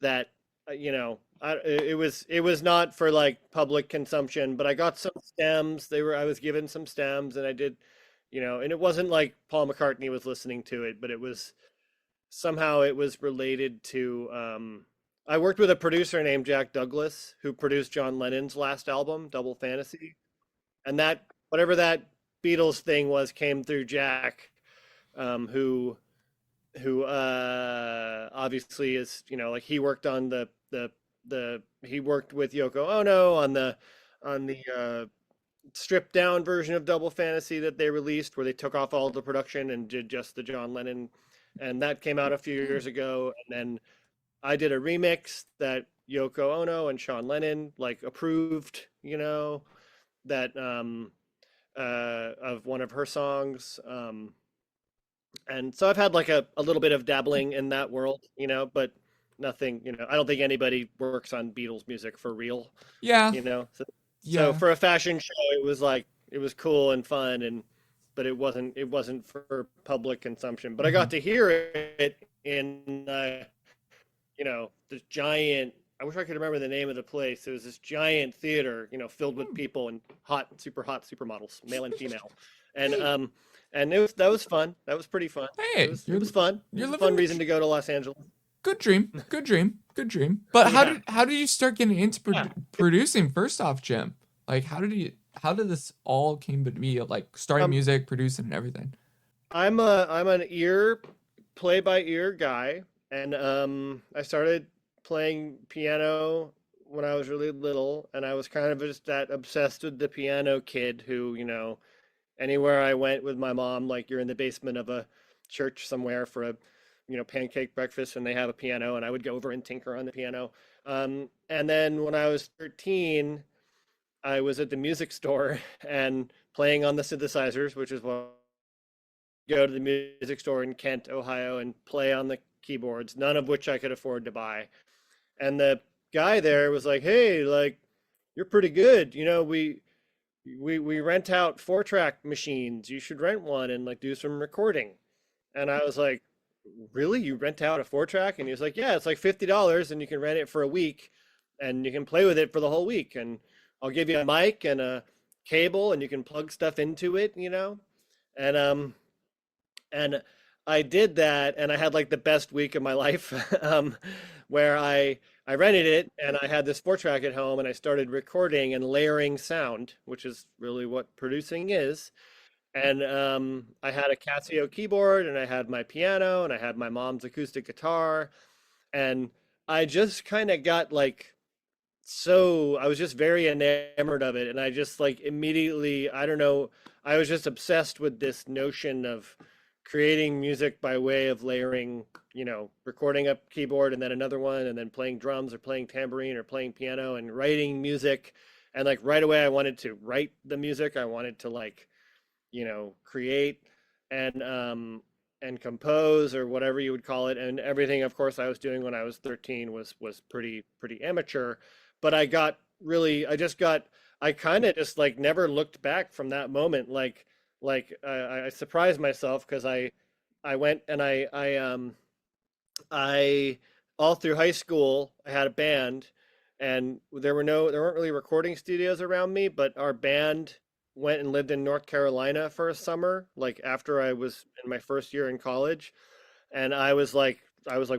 that it was not for like public consumption, but I got some stems. I was given some stems, and I did, and it wasn't like Paul McCartney was listening to it, but it was somehow it was related to. I worked with a producer named Jack Douglas who produced John Lennon's last album, Double Fantasy, and that whatever that Beatles thing was came through Jack, who obviously is like he worked on the he worked with Yoko Ono on the stripped down version of Double Fantasy that they released where they took off all the production and did just the John Lennon, and that came out a few Hmm. years ago. And then I did a remix that Yoko Ono and Sean Lennon like approved, that of one of her songs. And so I've had like a little bit of dabbling in that world, but nothing, I don't think anybody works on Beatles music for real, Yeah. you know. So Yeah. for a fashion show, it was like it was cool and fun, but it wasn't for public consumption. But I Hmm. got to hear it in this giant. I wish I could remember the name of the place. It was this giant theater, filled with people and hot supermodels, male and female, and that was fun. That was pretty fun. It Hey, was it was fun. It you're was a living fun the reason to go to Los Angeles. good dream. Good dream. Good dream. But Yeah, how did you start getting into yeah. producing first off, Jim? Like how did this all came to be of like starting Um, music, producing and everything? I'm an ear play by ear guy, and I started playing piano when I was really little, and I was kind of just that obsessed with the piano kid who, anywhere I went with my mom, like you're in the basement of a church somewhere for a, pancake breakfast and they have a piano and I would go over and tinker on the piano. And then when I was 13, I was at the music store and playing on the synthesizers, which is what go to the music store in Kent, Ohio, and play on the keyboards, none of which I could afford to buy. And the guy there was like, "Hey, like, you're pretty good. We rent out 4-track machines. You should rent one and like do some recording." And I was like, "Really? You rent out a 4-track?" And he was like, "Yeah, it's like $50 and you can rent it for a week and you can play with it for the whole week. And I'll give you a mic and a cable and you can plug stuff into it." And I did that and I had like the best week of my life, where I rented it and I had this 4-track at home and I started recording and layering sound, which is really what producing is. And I had a Casio keyboard and I had my piano and I had my mom's acoustic guitar. And I just kind of got like, so I was just very enamored of it. And I just like immediately, I don't know, I was just obsessed with this notion of creating music by way of layering, recording a keyboard and then another one and then playing drums or playing tambourine or playing piano and writing music. And like right away, I wanted to write the music. I wanted to like, create and compose or whatever you would call it. And everything, of course, I was doing when I was 13 was pretty amateur. But I kind of just like never looked back from that moment. I surprised myself because I went and I all through high school I had a band, and there weren't really recording studios around me, but our band went and lived in North Carolina for a summer, like after I was in my first year in college. And I was like,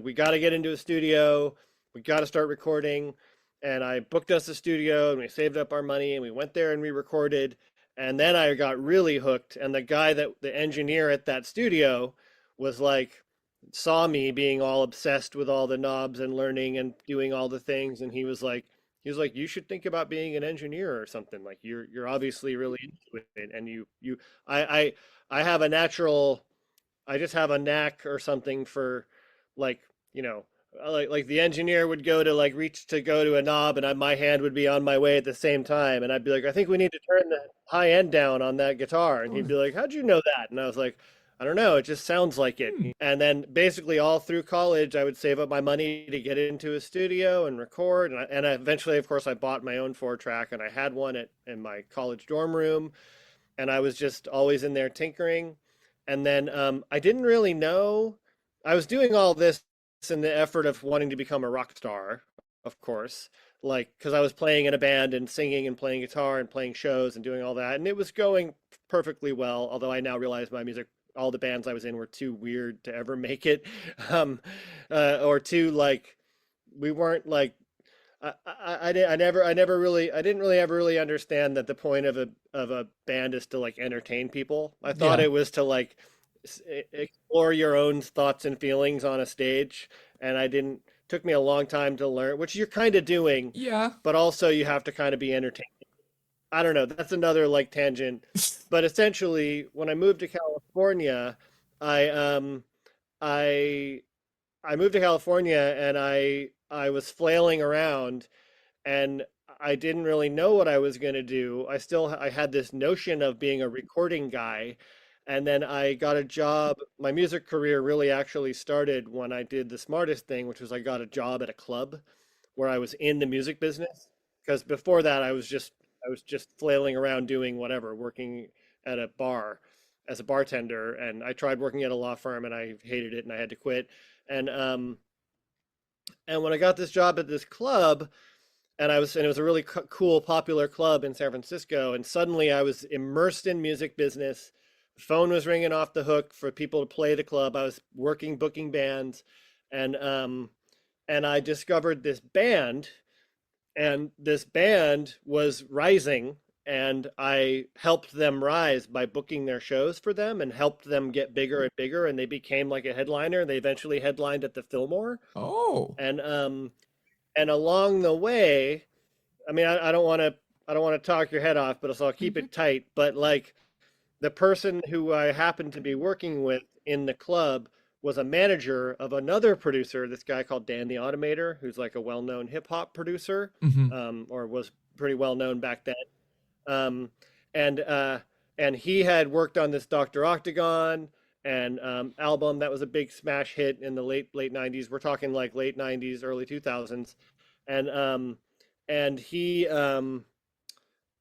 we got to get into a studio. We got to start recording. And I booked us a studio and we saved up our money and we went there and we recorded. And then I got really hooked. And the engineer at that studio was like, saw me being all obsessed with all the knobs and learning and doing all the things. And he was like, you should think about being an engineer or something. Like you're obviously really into it. And I, I have a natural, I just have a knack or something for like, like the engineer would go to like reach to go to a knob and my hand would be on my way at the same time. And I'd be like, I think we need to turn the high end down on that guitar. And he'd be like, how'd you know that? And I was like, I don't know. It just sounds like it. And then basically all through college, I would save up my money to get into a studio and record. And eventually, of course, I bought my own 4-track and I had one in my college dorm room. And I was just always in there tinkering. And then I didn't really know. I was doing all this in the effort of wanting to become a rock star, of course, like because I was playing in a band and singing and playing guitar and playing shows and doing all that. And it was going perfectly well, although I now realize my music, all the bands I was in were too weird to ever make it, or too like we weren't like I didn't really ever really understand that the point of a band is to like entertain people. I thought Yeah. it was to like explore your own thoughts and feelings on a stage, and I didn't. Took me a long time to learn, which you're kind of doing, Yeah. but also you have to kind of be entertained. I don't know. That's another like tangent. But essentially, when I moved to California, I I I moved to California and I was flailing around and I didn't really know what I was going to do. I had this notion of being a recording guy. And then I got a job. My music career really actually started when I did the smartest thing, which was I got a job at a club where I was in the music business. Because before that, I was just flailing around doing whatever, working at a bar as a bartender. And I tried working at a law firm and I hated it and I had to quit. And when I got this job at this club, and it was a really cool, popular club in San Francisco, and suddenly I was immersed in music business. The phone was ringing off the hook for people to play the club. I was working, booking bands, and I discovered this band, and this band was rising, and I helped them rise by booking their shows for them and helped them get bigger and bigger, and they became like a headliner. They eventually headlined at the Fillmore, Oh. and And along the way, I mean, I don't want to, I don't want to talk your head off, but so I'll keep Mhm. it tight. But like the person who I happened to be working with in the club was a manager of another producer, this guy called Dan the Automator, who's like a well-known hip hop producer, Mhm. or was pretty well known back then. Um, and and he had worked on this Dr. Octagon and album that was a big smash hit in the late 90s. We're talking like late 90s, early 2000s. And he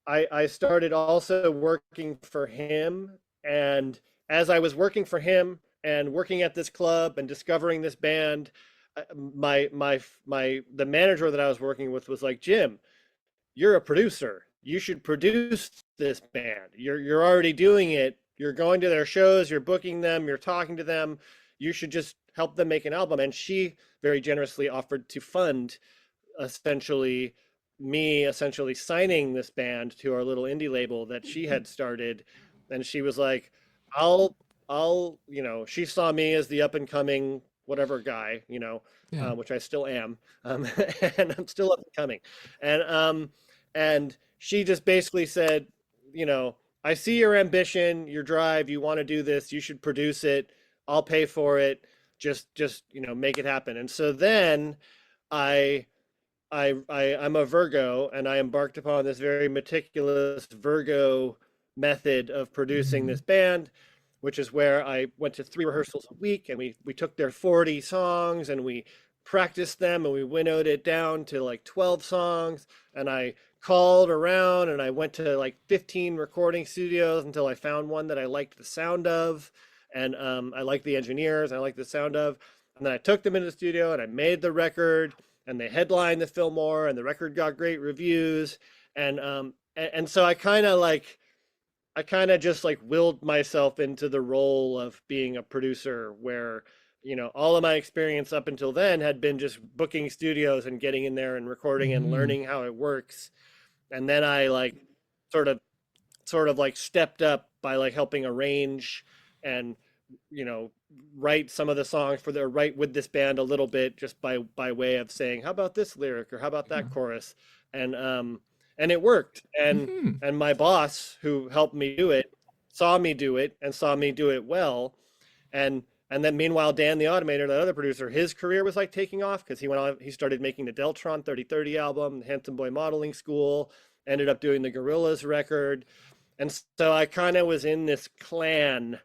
I started also working for him. And as I was working for him and working at this club and discovering this band, the manager that I was working with was like, Jim, you're a producer. You should produce this band. You're already doing it. You're going to their shows, you're booking them, you're talking to them. You should just help them make an album. And she very generously offered to fund essentially me essentially signing this band to our little indie label that she had started. And she was like, I'll she saw me as the up and coming whatever guy, Yeah. which I still am, and I'm still up and coming. And she just basically said, I see your ambition, your drive, you want to do this, you should produce it. I'll pay for it. Just make it happen. And so then I I'm a Virgo, and I embarked upon this very meticulous Virgo method of producing Mhm. this band, which is where I went to 3 rehearsals a week, and we took their 40 songs and we practiced them, and we winnowed it down to like 12 songs. And I called around and I went to like 15 recording studios until I found one that I liked the sound of, and I liked the engineers, and I liked the sound of. And then I took them into the studio and I made the record, and they headlined the Fillmore, and the record got great reviews. And so I kind of just like willed myself into the role of being a producer, where all of my experience up until then had been just booking studios and getting in there and recording and Mhm. learning how it works. And then I like sort of like stepped up by like helping arrange and you know write some of the songs for the write with this band a little bit, just by way of saying, how about this lyric or how about Yeah. that chorus. And it worked. And Mhm. my boss, who helped me do it, saw me do it and saw me do it well. and then meanwhile, Dan the Automator, that other producer, his career was like taking off, because he went on, he started making the Deltron 3030 album, the Handsome Boy Modeling School, ended up doing the Gorillaz record. And so I kind of was in this clan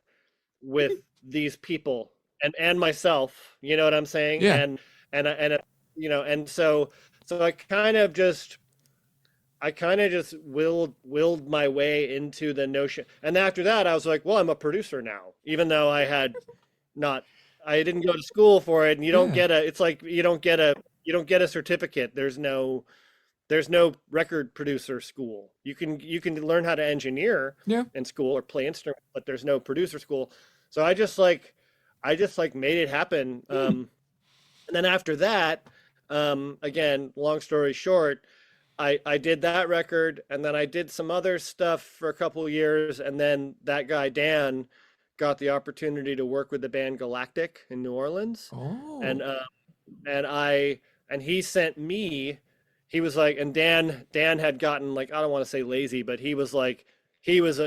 with these people and myself, you know what I'm saying? Yeah. And so I kind of just willed my way into the notion. And after that, I was like, well, I'm a producer now, even though not, I didn't go to school for it. And you don't Yeah. get a, it's like, you don't get a certificate. There's no record producer school. You can learn how to engineer Yeah. in school or play instruments, but there's no producer school. So I just like made it happen. Hmm. And then after that, again, long story short, I did that record, and then I did some other stuff for a couple of years, and then that guy Dan got the opportunity to work with the band Galactic in New Orleans. And Oh. and I and he sent me, he was like, and Dan had gotten like, I don't want to say lazy, but he was like, he was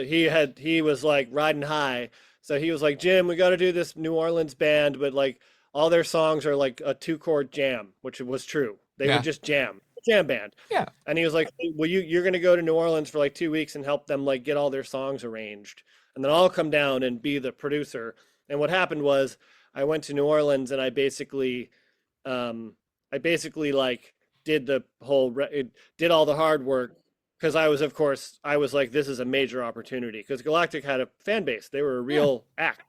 like riding high. So he was like, Jim, we got to do this New Orleans band, but like all their songs are like a 2 chord jam, which was true. They would Yeah. just jam band. Yeah. And he was like, well, you're going to go to New Orleans for like 2 weeks and help them like get all their songs arranged, and then I'll come down and be the producer. And what happened was, I went to New Orleans, and um, I basically like did the did all the hard work, because I was, of course, I was like, this is a major opportunity, because Galactic had a fan base. They were a Yeah. real act.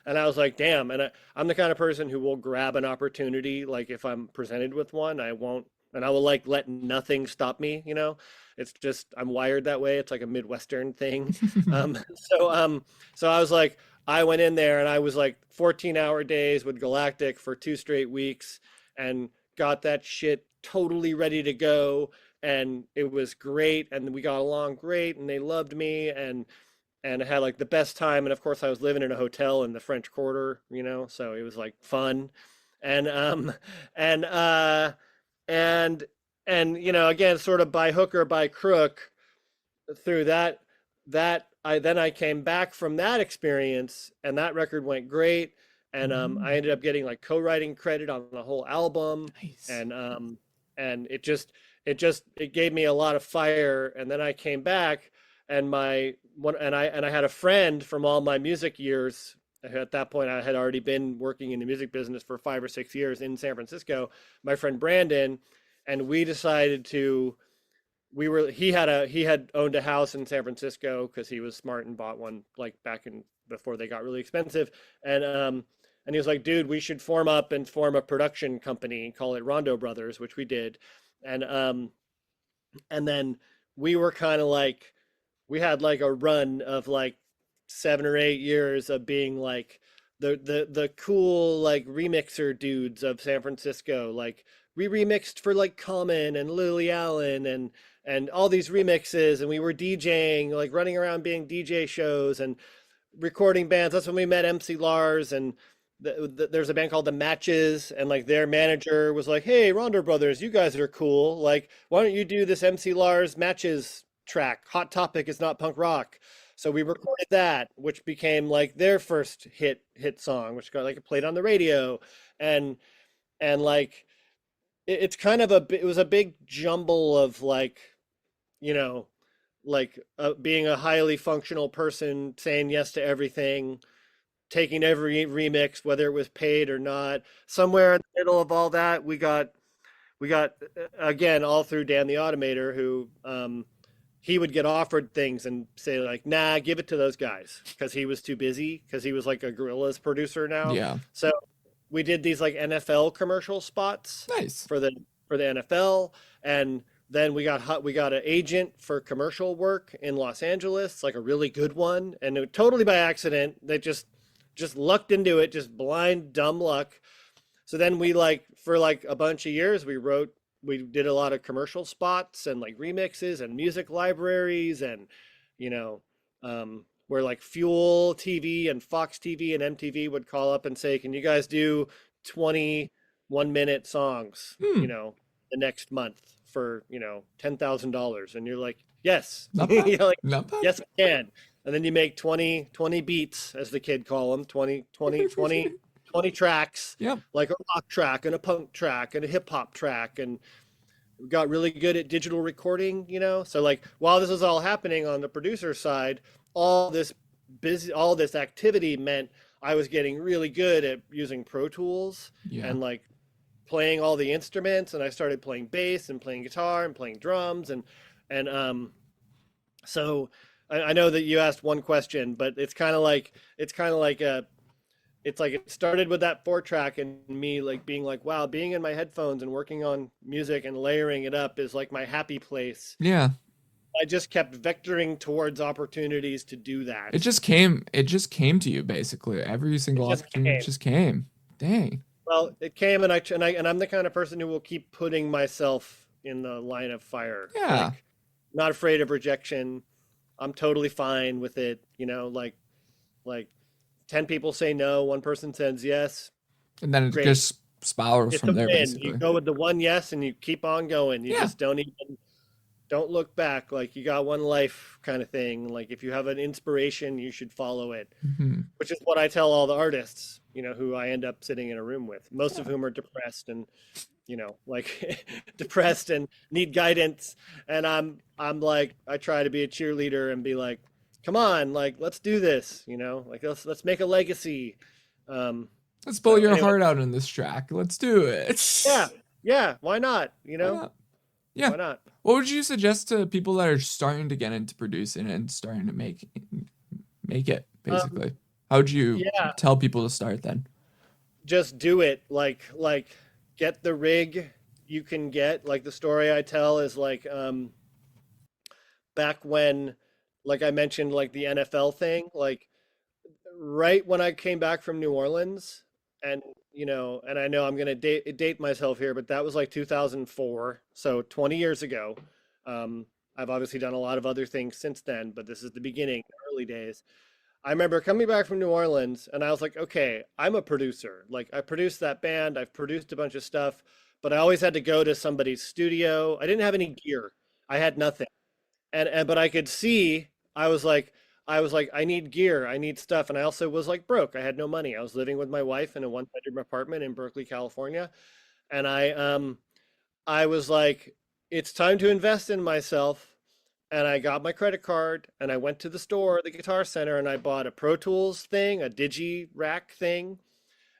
And I was like, damn. And I'm the kind of person who will grab an opportunity. Like if I'm presented with one, I won't, and I will like let nothing stop me. It's just, I'm wired that way. It's like a Midwestern thing. Um, so, so I was like, I went in there and I was like 14-hour days with Galactic for 2 straight weeks, and got that shit totally ready to go. And it was great. And we got along great, and they loved me. And I had like the best time. And of course, I was living in a hotel in the French Quarter, so it was like fun. And, and, and again, sort of by hook or by crook, through I came back from that experience, and that record went great, and I ended up getting like co-writing credit on the whole album, Nice. and it gave me a lot of fire. And then I came back, and I had a friend from all my music years. At that point, I had already been working in the music business for 5 or 6 years in San Francisco. My friend Brandon, and we decided to. He had owned a house in San Francisco because he was smart and bought one like back in before they got really expensive. And he was like, dude, we should form up and form a production company and call it Rondo Brothers, which we did. And then we were kind of like, we had like a run of like 7 or 8 years of being like the cool like remixer dudes of San Francisco. Like we remixed for like Common and Lily Allen and all these remixes, and we were DJing, like running around being DJ shows and recording bands. That's when we met MC Lars, and there's a band called The Matches, and like their manager was like, "Hey, Rondo Brothers, you guys are cool. Like, why don't you do this MC Lars Matches track? Hot Topic is not punk rock." So we recorded that, which became like their first hit song, which got like played on the radio, and like it's kind of it was a big jumble of like, you know, like being a highly functional person, saying yes to everything, taking every remix, whether it was paid or not. Somewhere in the middle of all that, we got again all through Dan the Automator, who he would get offered things and say like, nah, give it to those guys, because he was too busy, because he was like a Gorillaz producer now. Yeah. So we did these like NFL commercial spots Nice. for the NFL, and then we got an agent for commercial work in Los Angeles, like a really good one, and totally by accident. They just lucked into it, just blind dumb luck. So then we like for like a bunch of years we did a lot of commercial spots and like remixes and music libraries, and you know where like Fuel TV and Fox TV and MTV would call up and say, can you guys do 21-minute songs, Hmm. the next month for, $10,000? And you're like, yes. Not bad. You're like, Not bad. yes, I can. And then you make 20 beats, as the kid call them, 20 tracks, Yep. like a rock track and a punk track and a hip hop track. And we got really good at digital recording, So like while this was all happening on the producer side, all this activity meant I was getting really good at using Pro Tools Yeah. and like playing all the instruments, and I started playing bass and playing guitar and playing drums, and so I know that you asked one question, but it's kind of like it started with that 4-track and me like being like, wow, being in my headphones and working on music and layering it up is like my happy place. Yeah. I just kept vectoring towards opportunities to do that. It just came to you basically. Every single opportunity just came. Dang. Well, it came, and I'm the kind of person who will keep putting myself in the line of fire. Yeah. Like, not afraid of rejection. I'm totally fine with it, like 10 people say no, one person says yes. And then it Great. just spirals It's from a there win. basically. You go with the one yes and you keep on going. You Yeah. just don't look back. Like you got one life kind of thing. Like if you have an inspiration, you should follow it, Hmm. which is what I tell all the artists, who I end up sitting in a room with, most of whom are depressed and, like depressed and need guidance. And I'm like, I try to be a cheerleader and be like, come on, like, let's do this, like let's make a legacy. Let's pull your heart out in this track. Let's do it. Yeah. Why not? Why not? Yeah. Why not? What would you suggest to people that are starting to get into producing and starting to make it basically? How would you tell people to start then? Just do it. Like get the rig you can get. Like the story I tell is like back when, like I mentioned, like the NFL thing, like right when I came back from New Orleans, and and I know I'm gonna date myself here, but that was like 2004, so 20 years ago. I've obviously done a lot of other things since then, but this is the beginning, the early days. I remember coming back from New Orleans, and I was like, okay, I'm a producer. Like I produced that band, I've produced a bunch of stuff, but I always had to go to somebody's studio. I didn't have any gear. I had nothing. And but I could see I was like I need gear, I need stuff, and I also was like broke. I had no money. I was living with my wife in a one-bedroom apartment in Berkeley, California, and I was like, it's time to invest in myself. And I got my credit card and I went to the store, the Guitar Center, and I bought a Pro Tools thing, a Digi Rack thing,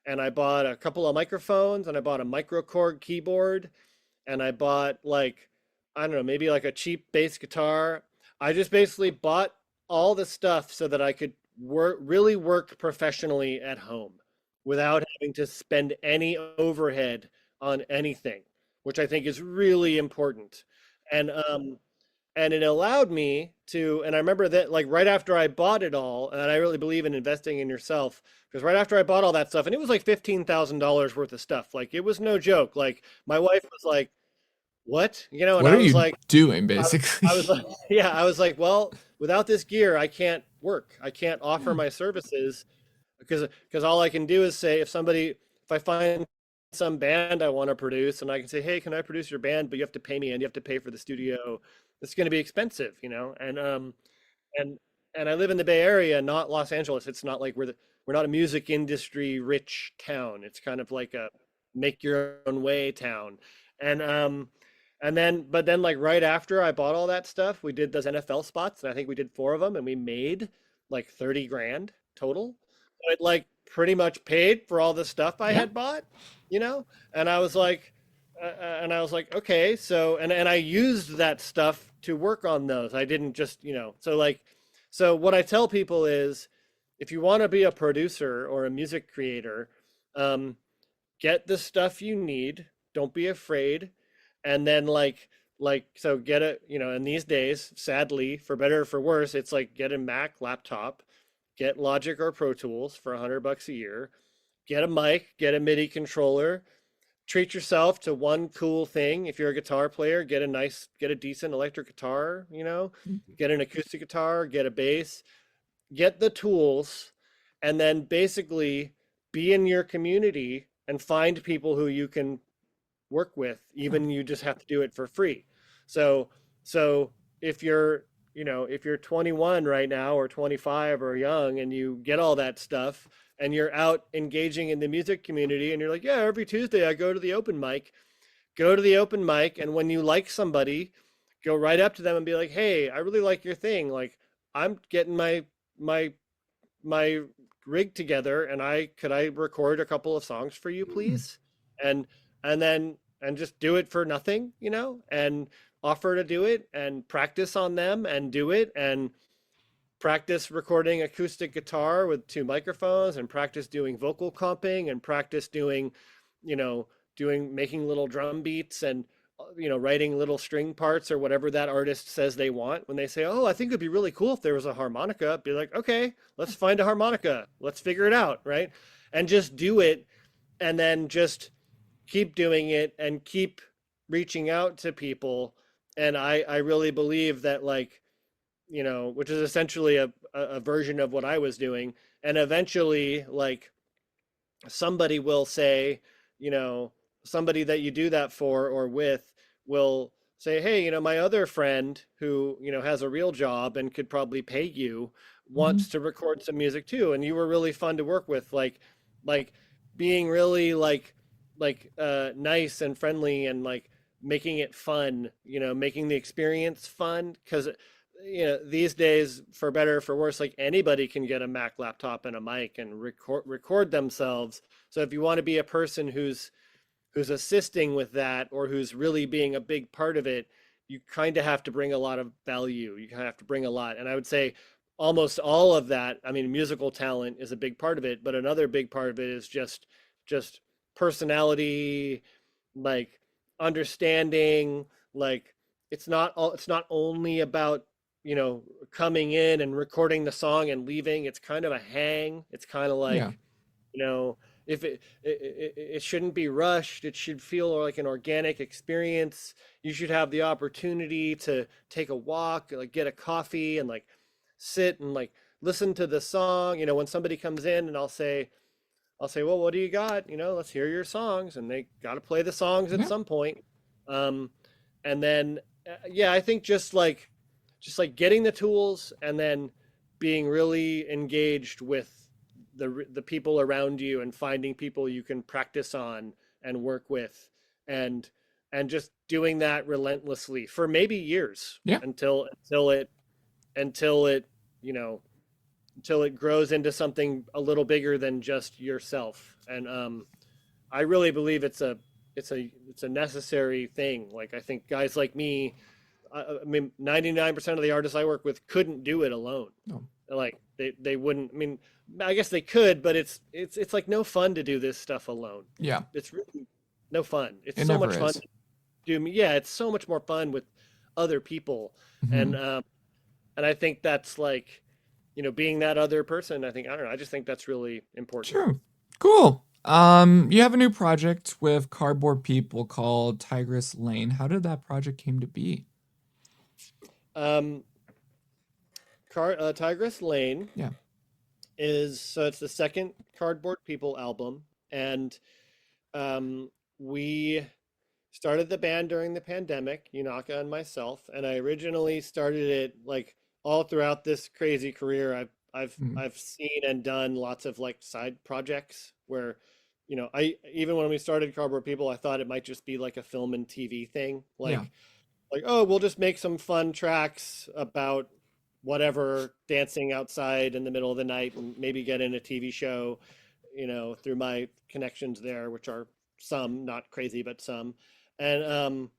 and I bought a couple of microphones and I bought a microKORG keyboard and I bought like, I don't know, maybe like a cheap bass guitar. I just basically bought all the stuff so that I could really work professionally at home without having to spend any overhead on anything, which I think is really important. And and it allowed me to, and I remember that like right after I bought it all, and I really believe in investing in yourself, because right after I bought all that stuff, and it was like $15,000 worth of stuff, like it was no joke. Like my wife was like, what? You know, and What I are was you like, doing, I, basically? I was like, yeah, I was like, well, without this gear, I can't work. I can't offer Yeah. my services because all I can do is say if I find some band I want to produce and I can say, hey, can I produce your band, but you have to pay me and you have to pay for the studio. It's going to be expensive, you know. And and I live in the Bay Area, not Los Angeles. It's not like we're not a music industry rich town. It's kind of like a make your own way town. And but then like right after I bought all that stuff, we did those NFL spots, and I think we did four of them, and we made like 30 grand total. So it like pretty much paid for all the stuff I Yeah. had bought, you know? And I was like, okay, so and I used that stuff to work on those. I didn't just, you know, so what I tell people is if you want to be a producer or a music creator, um, get the stuff you need. Don't be afraid. And then so get it, you know, in these days, sadly, for better or for worse, it's like get a Mac laptop, get Logic or Pro Tools for $100 a year, get a mic, get a MIDI controller, treat yourself to one cool thing. If you're a guitar player, get a decent electric guitar, you know, get an acoustic guitar, get a bass, get the tools, and then basically be in your community and find people who you can work with, Yeah. even you just have to do it for free. So so if you're, you know, if you're 21 right now or 25 or young and you get all that stuff and you're out engaging in the music community and you're like, yeah, every Tuesday I go to the open mic, go to the open mic, and when you like somebody, go right up to them and be like, hey, I really like your thing. Like I'm getting my my rig together and I could I record a couple of songs for you, Hmm. please? And then and just do it for nothing, you know, and offer to do it and practice on them and do it and practice recording acoustic guitar with two microphones and practice doing vocal comping and practice doing, you know, doing making little drum beats and you know, writing little string parts or whatever that artist says they want. When they say, oh, I think it'd be really cool if there was a harmonica, be like, okay, let's find a harmonica, let's figure it out, right? And just do it, and then just keep doing it and keep reaching out to people. And I really believe that, like, you know, which is essentially a version of what I was doing. And eventually, like, somebody will say, you know, somebody that you do that for or with will say, hey, you know, my other friend who, you know, has a real job and could probably pay you Hmm. wants to record some music too. And you were really fun to work with, like being really nice and friendly and like making it fun, you know, making the experience fun. Cause you know, these days, for better or for worse, like anybody can get a Mac laptop and a mic and record themselves. So if you want to be a person who's assisting with that or who's really being a big part of it, you kind of have to bring a lot of value. You kind of have to bring a lot. And I would say almost all of that, I mean, musical talent is a big part of it, but another big part of it is just personality, like understanding, like it's not only about, you know, coming in and recording the song and leaving. It's kind of a hang. It's kind of Yeah. like, you know, if it shouldn't be rushed. It should feel like an organic experience. You should have the opportunity to take a walk, like get a coffee and like sit and like listen to the song. You know, when somebody comes in and I'll say, I'll say, well, what do you got? Let's hear your songs, and they got to play the songs at Yeah. some point. And then, yeah, I think just like getting the tools, and then being really engaged with the people around you, and finding people you can practice on and work with, and just doing that relentlessly for maybe years, Yeah. until it you know until it grows into something a little bigger than just yourself. And I really believe it's a necessary thing. Like, I think guys like me, I mean, 99% of the artists I work with couldn't do it alone. No. Like, they wouldn't. I mean, I guess they could, but it's like no fun to do this stuff alone. Yeah. It's really no fun. It's It so never much fun is. to do. Yeah, it's so much more fun with other people. Mhm. And I think that's like, being that other person. I don't know. I just think that's really important. True. Cool. You have a new project with Cardboard People called Tigress Lane. How did that project came to be? Um, Tigress Lane Yeah. it's the second Cardboard People album, and we started the band during the pandemic, Yunaka and myself, and I originally started it like all throughout this crazy career. Mhm. I've seen and done lots of like side projects where, I even when we started Cardboard People, I thought it might just be like a film and TV thing, Yeah. like, oh, we'll just make some fun tracks about whatever, dancing outside in the middle of the night, and maybe get in a TV show, through my connections there, which are some, not crazy, but some. And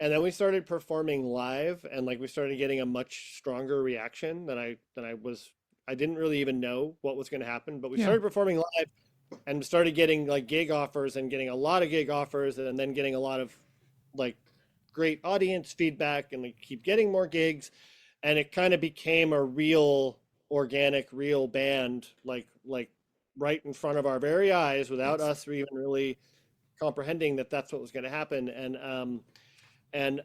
then we started performing live, and like we started getting a much stronger reaction I didn't really even know what was going to happen, but we Yeah. started performing live and started getting like gig offers, and getting a lot of gig offers, and then getting a lot of like great audience feedback, and we keep getting more gigs, and it kind of became a real organic, real band, like right in front of our very eyes, without Yes. us even really comprehending that that's what was going to happen. And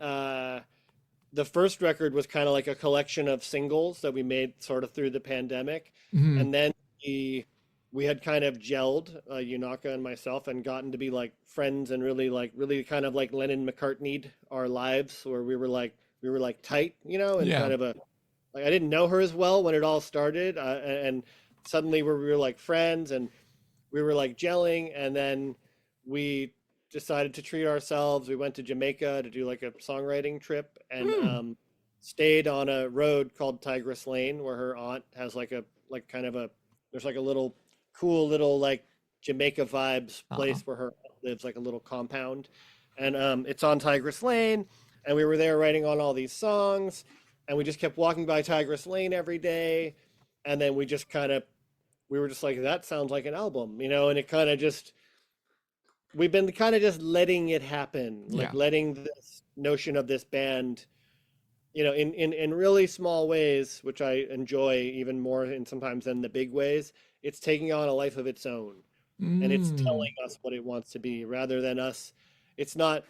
the first record was kind of like a collection of singles that we made sort of through the pandemic, Mhm. and then we had kind of gelled, Yunaka and myself, and gotten to be like friends, and really kind of like Lennon McCartney'd our lives, where we were like tight, and Yeah. kind of like, I didn't know her as well when it all started, and suddenly we were like friends, and we were like gelling, and then we decided to treat ourselves. We went to Jamaica to do like a songwriting trip, and Mm. stayed on a road called Tigress Lane, where her aunt has there's like a little cool little like Jamaica vibes Uh-huh. place where her aunt lives, like a little compound, and it's on Tigress Lane, and we were there writing on all these songs, and we just kept walking by Tigress Lane every day, and then we were just like, that sounds like an album, and it kind of just, we've been kind of just letting it happen, like Yeah. letting this notion of this band, in really small ways, which I enjoy even more, and sometimes than the big ways, it's taking on a life of its own, and it's Mm. telling us what it wants to be, rather than us. It's not.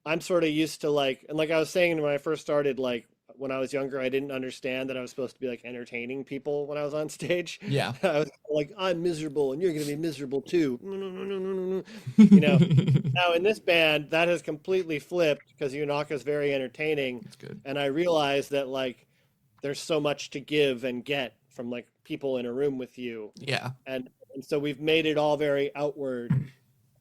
I'm sort of used to like, and like I was saying when I first started, like when I was younger, I didn't understand that I was supposed to be like entertaining people when I was on stage. Yeah. I was like, I'm miserable, and you're going to be miserable too. No, no, no, no, no, no, no. You know, Now in this band, that has completely flipped, because Yunaka is very entertaining, That's good. and I realized that like there's so much to give and get from like people in a room with you, Yeah. and so we've made it all very outward,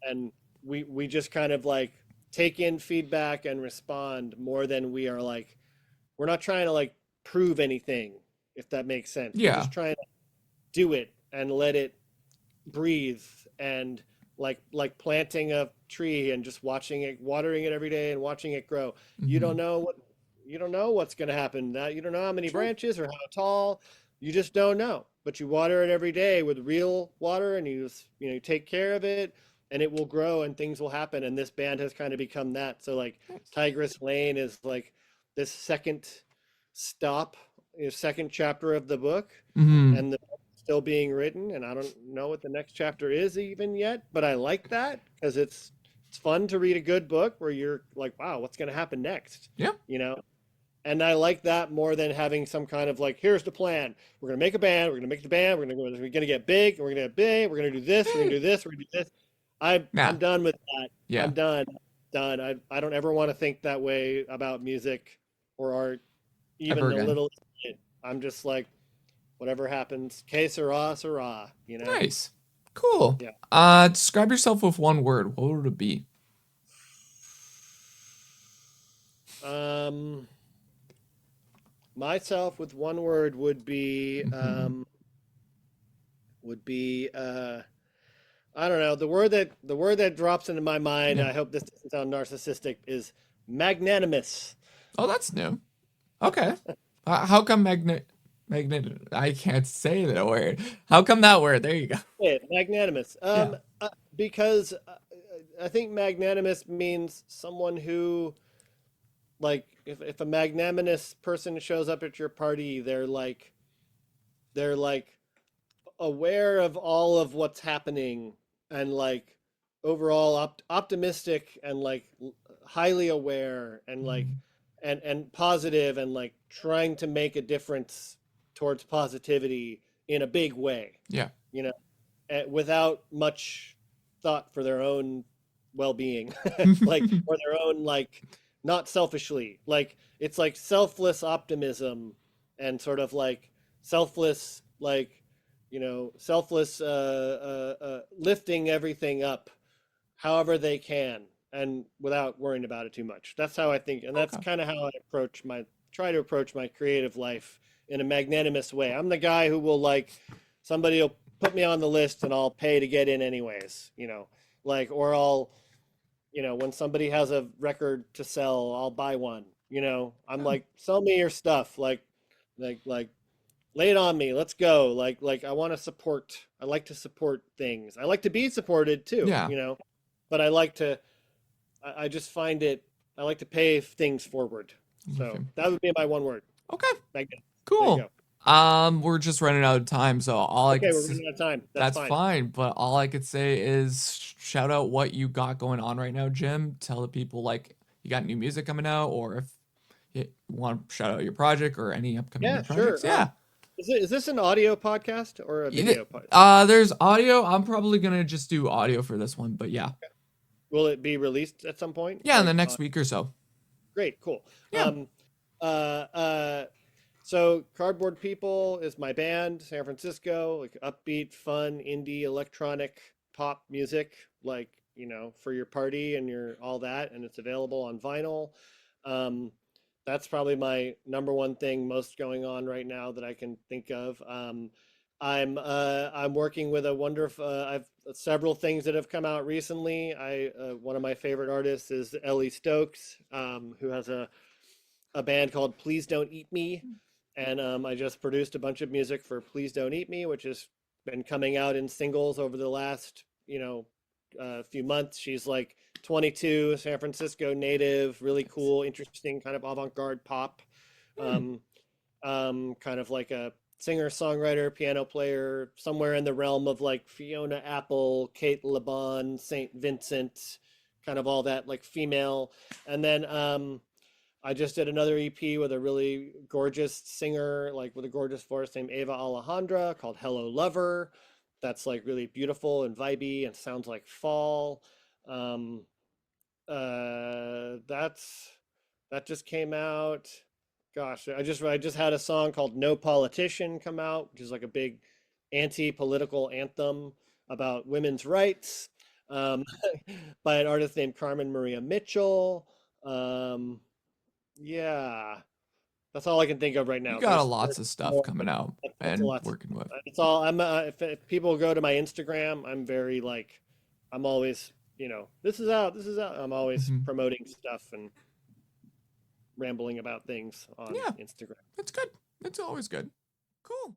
and we just kind of like take in feedback and respond more than we are like, we're not trying to like prove anything, if that makes sense. We're Yeah. just trying to do it and let it breathe, and like planting a tree and just watching it, watering it every day and watching it grow. You don't Mhm. know what you don't know what's going to happen. You don't know how many Sure. branches or how tall. You just don't know. But you water it every day with real water, and you take care of it, and it will grow, and things will happen. And this band has kind of become that. So like Nice. Tigress Lane is like this second stop, second chapter of the book, Mhm. and the book's still being written, and I don't know what the next chapter is even yet, but I like that, because it's fun to read a good book where you're like, wow, what's going to happen next, Yeah. you know And I like that more than having some kind of like, here's the plan. We're gonna make a band. We're gonna make the band. We're gonna get big. We're gonna get big. We're gonna do this. We're gonna do this. We're gonna do this. I'm Nah. done with that. Yeah. I'm done. Done. I don't ever want to think that way about music or art, even Ever a again. little bit. I'm just like, whatever happens, que sera, sera. You know. Nice. Cool. Yeah. Describe yourself with one word. What would it be? Myself with one word would be Mhm. I don't know, the word that drops into my mind. Yeah. I hope this doesn't sound narcissistic. Is magnanimous. Oh, that's new. Okay. How come magnet? I can't say that word. How come that word? There you go. Magnanimous. Yeah. Because I think magnanimous means someone who, like, if a magnanimous person shows up at your party, they're like aware of all of what's happening, and like overall optimistic, and like highly aware, and like Mhm. and positive, and like trying to make a difference towards positivity in a big way, Yeah. you know, without much thought for their own well-being, like, or their own, like, not selfishly, like it's like selfless optimism, and sort of like selfless, like, selfless lifting everything up however they can, and without worrying about it too much. That's how I think, and that's Okay. kind of how I try to approach my creative life, in a magnanimous way. I'm the guy who will, like, somebody will put me on the list and I'll pay to get in anyways, like, or I'll, when somebody has a record to sell, I'll buy one. I'm Oh, like, sell me your stuff, like lay it on me. Let's go. Like I want to support. I like to support things. I like to be supported too, yeah. but I like to. I just find it. I like to pay things forward. I'm with So you. that would be my one word. Okay. Magnet. There you Cool. go. We're just running out of time, so all I Okay, could we're running out of time. That's that's fine. fine, but all I could say is shout out what you got going on right now, Jim. Tell the people like you got new music coming out, or if you want to shout out your project or any upcoming new Yeah, projects. sure. Yeah. Is this an audio podcast or a It- video podcast? There's audio. I'm probably gonna just do audio for this one, but yeah. Will it be released at some point? Yeah, in the Like, next week or so. great, cool. Yeah. Uh, uh, so Cardboard People is my band, San Francisco, like upbeat, fun, indie, electronic pop music, like, for your party and your all that, and it's available on vinyl. Um, that's probably my number one thing most going on right now that I can think of. I'm working with a wonderful. I've several things that have come out recently. I One of my favorite artists is Ellie Stokes, who has a band called Please Don't Eat Me, and I just produced a bunch of music for Please Don't Eat Me, which has been coming out in singles over the last few months. She's like 22, San Francisco native, really Nice. cool, interesting, kind of avant-garde pop, Hmm. um, kind of like a singer, songwriter, piano player, somewhere in the realm of like Fiona Apple, Kate LeBon, Saint Vincent, kind of all that, like, female. And then I just did another EP with a really gorgeous singer, like with a gorgeous voice, named Ava Alejandra, called Hello Lover. That's like really beautiful and vibey and sounds like fall. Um, that's that just came out. Gosh, I just had a song called No Politician come out, which is like a big anti-political anthem about women's rights, um, by an artist named Carmen Maria Mitchell. Um, yeah, that's all I can think of right You now. got a There's lots of stuff more, coming but out that's a and lot. working with. It's all I'm. If people go to my Instagram, I'm very like, I'm always, this is out, this is out. I'm always Mhm. promoting stuff and rambling about things on Yeah, Instagram. it's good. It's always good. Cool.